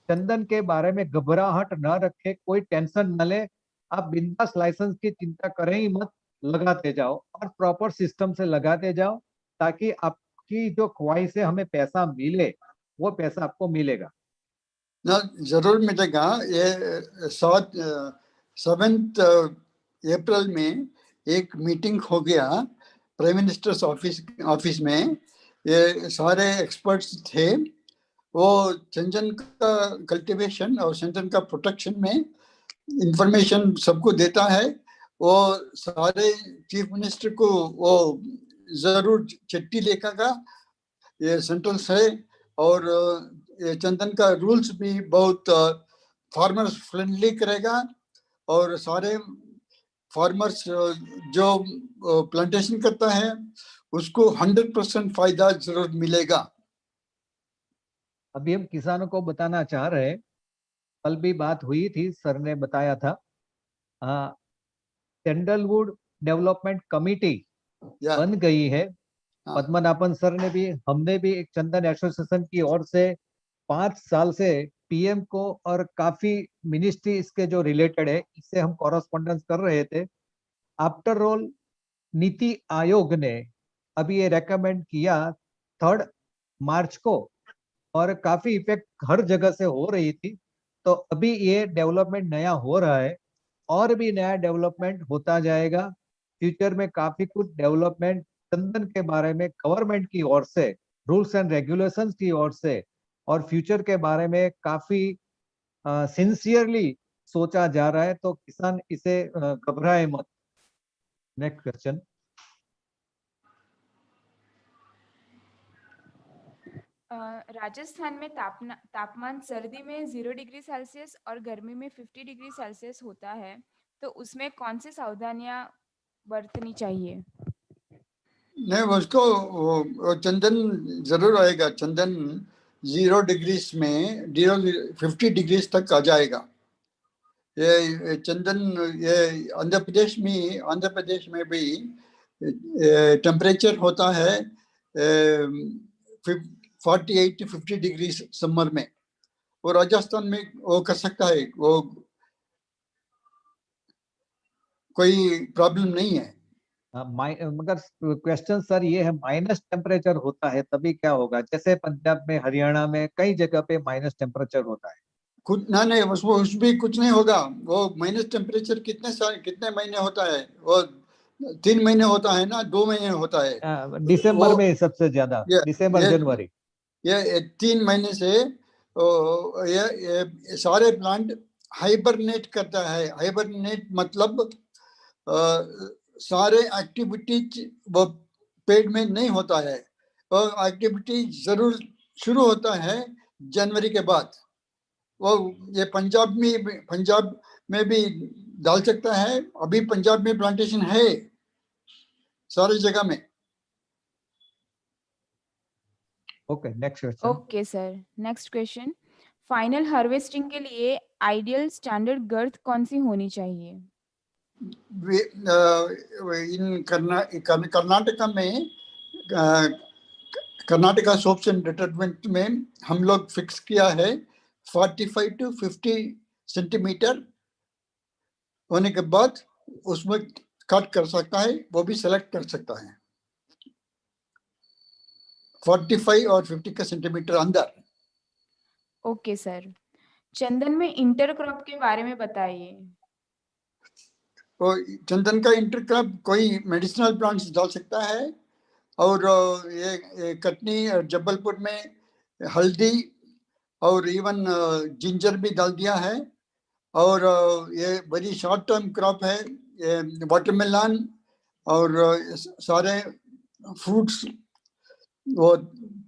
चंदन के बारे में घबराहट न रखे, कोई टेंशन न ले। आप बिंदास लाइसेंस की चिंता करें ही मत, लगाते जाओ और प्रॉपर सिस्टम से लगाते जाओ, ताकि आपकी जो ख्वाहिश है हमें पैसा मिले, वो पैसा आपको मिलेगा ना, जरूर मिलेगा। ये 7 अप्रैल में एक मीटिंग हो गया प्राइम मिनिस्टर्स ऑफिस में। ये सारे एक्सपर्ट्स थे। वो चंदन का कल्टीवेशन और चंदन का प्रोटेक्शन में इंफॉर्मेशन सबको देता है। वो सारे चीफ मिनिस्टर को वो जरूर चिट्ठी लिखेगा ये सेंट्रल से। और ये चंदन का रूल्स भी बहुत फार्मर्स फ्रेंडली करेगा, और सारे फार्मर्स जो प्लांटेशन करता है उसको 100% फायदा जरूर मिलेगा। अभी हम किसानों को बताना चाह रहे हैं, कल भी बात हुई थी, सर ने बताया था, सैंडलवुड डेवलपमेंट कमेटी बन गई है। पद्मनाभन सर ने भी, हमने भी एक चंदन एसोसिएशन की ओर से 5 साल से पीएम को और काफी मिनिस्ट्री इसके जो रिलेटेड है, इससे हम कॉरेस्पॉन्डेंस कर रहे थे। आफ्टर ऑल नीति आयोग ने अभी ये रेकमेंड किया 3 मार्च को, और काफी इफेक्ट हर जगह से हो रही थी। तो अभी ये डेवलपमेंट नया हो रहा है, और भी नया डेवलपमेंट होता जाएगा। फ्यूचर में काफी कुछ डेवलपमेंट चंदन के बारे में गवर्नमेंट की ओर से, रूल्स एंड रेगुलेशंस की ओर से, और फ्यूचर के बारे में काफी सिंसियरली सोचा जा रहा है। तो किसान इसे घबराए मत। Next question. राजस्थान में तापमान सर्दी में 0 डिग्री सेल्सियस और गर्मी में 50 डिग्री सेल्सियस होता है, तो उसमें कौन सी सावधानियां बरतनी चाहिए? नहीं, उसको चंदन जरूर आएगा। चंदन 0 डिग्रीज में 50 डिग्रीज तक आ जाएगा। ये चंदन, ये आंध्र प्रदेश में भी टेम्परेचर होता है 48 to 50 डिग्री समर में। वो राजस्थान में वो कर सकता है, वो कोई प्रॉब्लम नहीं है। मगर क्वेश्चन सर ये है, माइनस टेम्परेचर होता है तभी क्या होगा? जैसे पंजाब में, हरियाणा में कई जगह पे माइनस टेम्परेचर होता है। कुछ ना, नहीं, उस भी कुछ नहीं होगा। वो माइनस टेम्परेचर कितने महीने होता है? वो 3 महीने होता है ना, 2 महीने होता है। दिसंबर में सबसे ज्यादा, दिसंबर जनवरी, ये 3 महीने से ये सारे प्लांट हाइबरनेट करता है। हाइबरनेट मतलब सारे एक्टिविटीज वो पेड़ में नहीं होता है। और एक्टिविटी जरूर शुरू होता है जनवरी के बाद। वो ये पंजाब में भी डाल सकता है। अभी पंजाब में प्लांटेशन है सारी जगह में। Okay, next question. Okay sir, next question. Final harvesting के लिए आइडियल स्टैंडर्ड गर्थ कौन सी होनी चाहिए? इन कर्नाटका में, कर्नाटका सोप्स एंड डिटर्जेंट में हम लोग फिक्स किया है 45 to 50 सेंटीमीटर होने के बाद उसमें कट कर सकता है, वो भी सेलेक्ट कर सकता है 45 और 50 का सेंटीमीटर अंदर। ओके सर, चंदन में इंटरक्रॉप के बारे में बताइए। तो चंदन का इंटरक्रॉप कोई मेडिसिनल प्लांट्स डाल सकता है, और ये कटनी और जबलपुर में हल्दी और इवन जिंजर भी डाल दिया है। और ये बड़ी शॉर्ट टर्म क्रॉप है, ये वाटरमेलन और सारे फ्रूट्स वो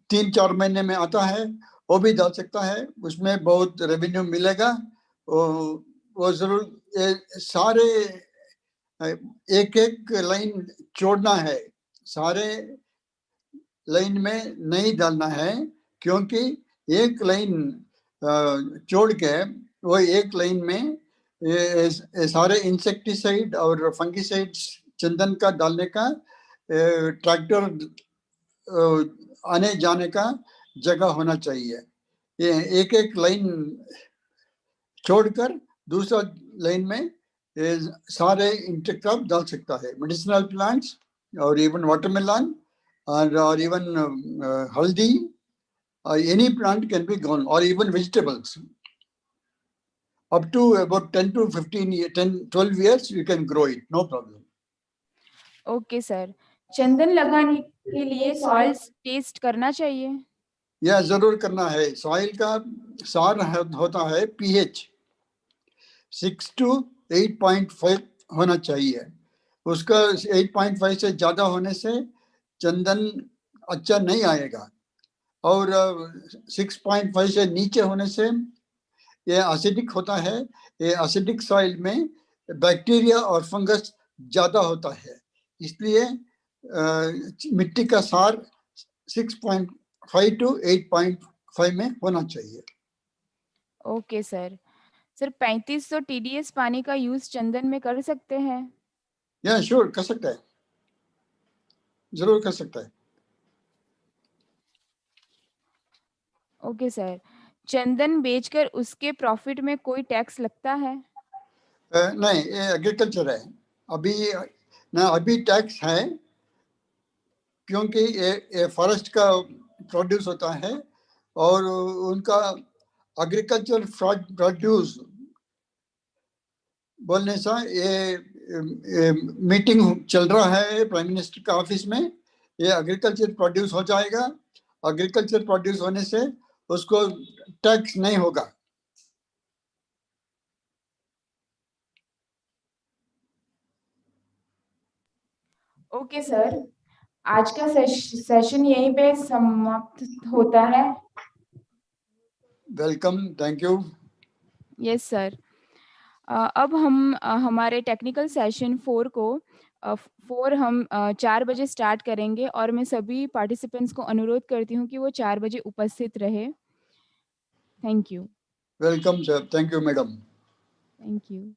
3-4 महीने में आता है। वो भी डाल सकता है, उसमें बहुत रेवेन्यू मिलेगा। वो जरूर सारे एक एक लाइन छोड़ना है, सारे लाइन में नहीं डालना है, क्योंकि एक लाइन छोड़ के वो एक लाइन में ये सारे इंसेक्टिसाइड और फंगिसाइड्स चंदन का डालने का ट्रैक्टर आने जाने का जगह होना चाहिए। ये एक एक लाइन छोड़कर दूसरा लाइन में सारे इंटरक्रॉप डाल सकता है, मेडिसिनल प्लांट्स और even watermelon or even haldi, any plant can be grown, or even vegetables. Up to about 10 to 12 years, you can grow it, no problem. Okay sir, चंदन लगाने के लिए सॉइल टेस्ट करना चाहिए? या जरूर करना है। सॉइल का सार होता है pH 6 to 8.5 होना चाहिए। उसका 8.5 से ज्यादा होने से चंदन अच्छा नहीं आएगा, और 6.5 से नीचे होने से ये एसिडिक होता है। ये एसिडिक सॉइल में बैक्टीरिया और फंगस ज्यादा होता है, इसलिए मिट्टी का सार 6.5 to 8.5 में होना चाहिए। Okay sir. सर 3500 TDS पानी का यूज चंदन में कर सकते हैं? या श्योर कर सकता है, जरूर कर सकता है। ओके सर, चंदन बेचकर उसके प्रॉफिट में कोई टैक्स लगता है? नहीं, ये एग्रीकल्चर है। अभी टैक्स है, क्योंकि ये फॉरेस्ट का प्रोड्यूस होता है, और उनका एग्रीकल्चर प्रोड्यूस बोलने से ये मीटिंग चल रहा है प्राइम मिनिस्टर का ऑफिस में। ये एग्रीकल्चर प्रोड्यूस हो जाएगा, एग्रीकल्चर प्रोड्यूस होने से उसको टैक्स नहीं होगा। ओके सर, आज का सेशन यहीं पे समाप्त होता है। Welcome, thank you. Yes sir. अब हम हमारे टेक्निकल सेशन 4 को 4 बजे स्टार्ट करेंगे, और मैं सभी पार्टिसिपेंट्स को अनुरोध करती हूँ कि वो 4 बजे उपस्थित रहे। Thank you. Welcome sir, thank you madam. Thank you.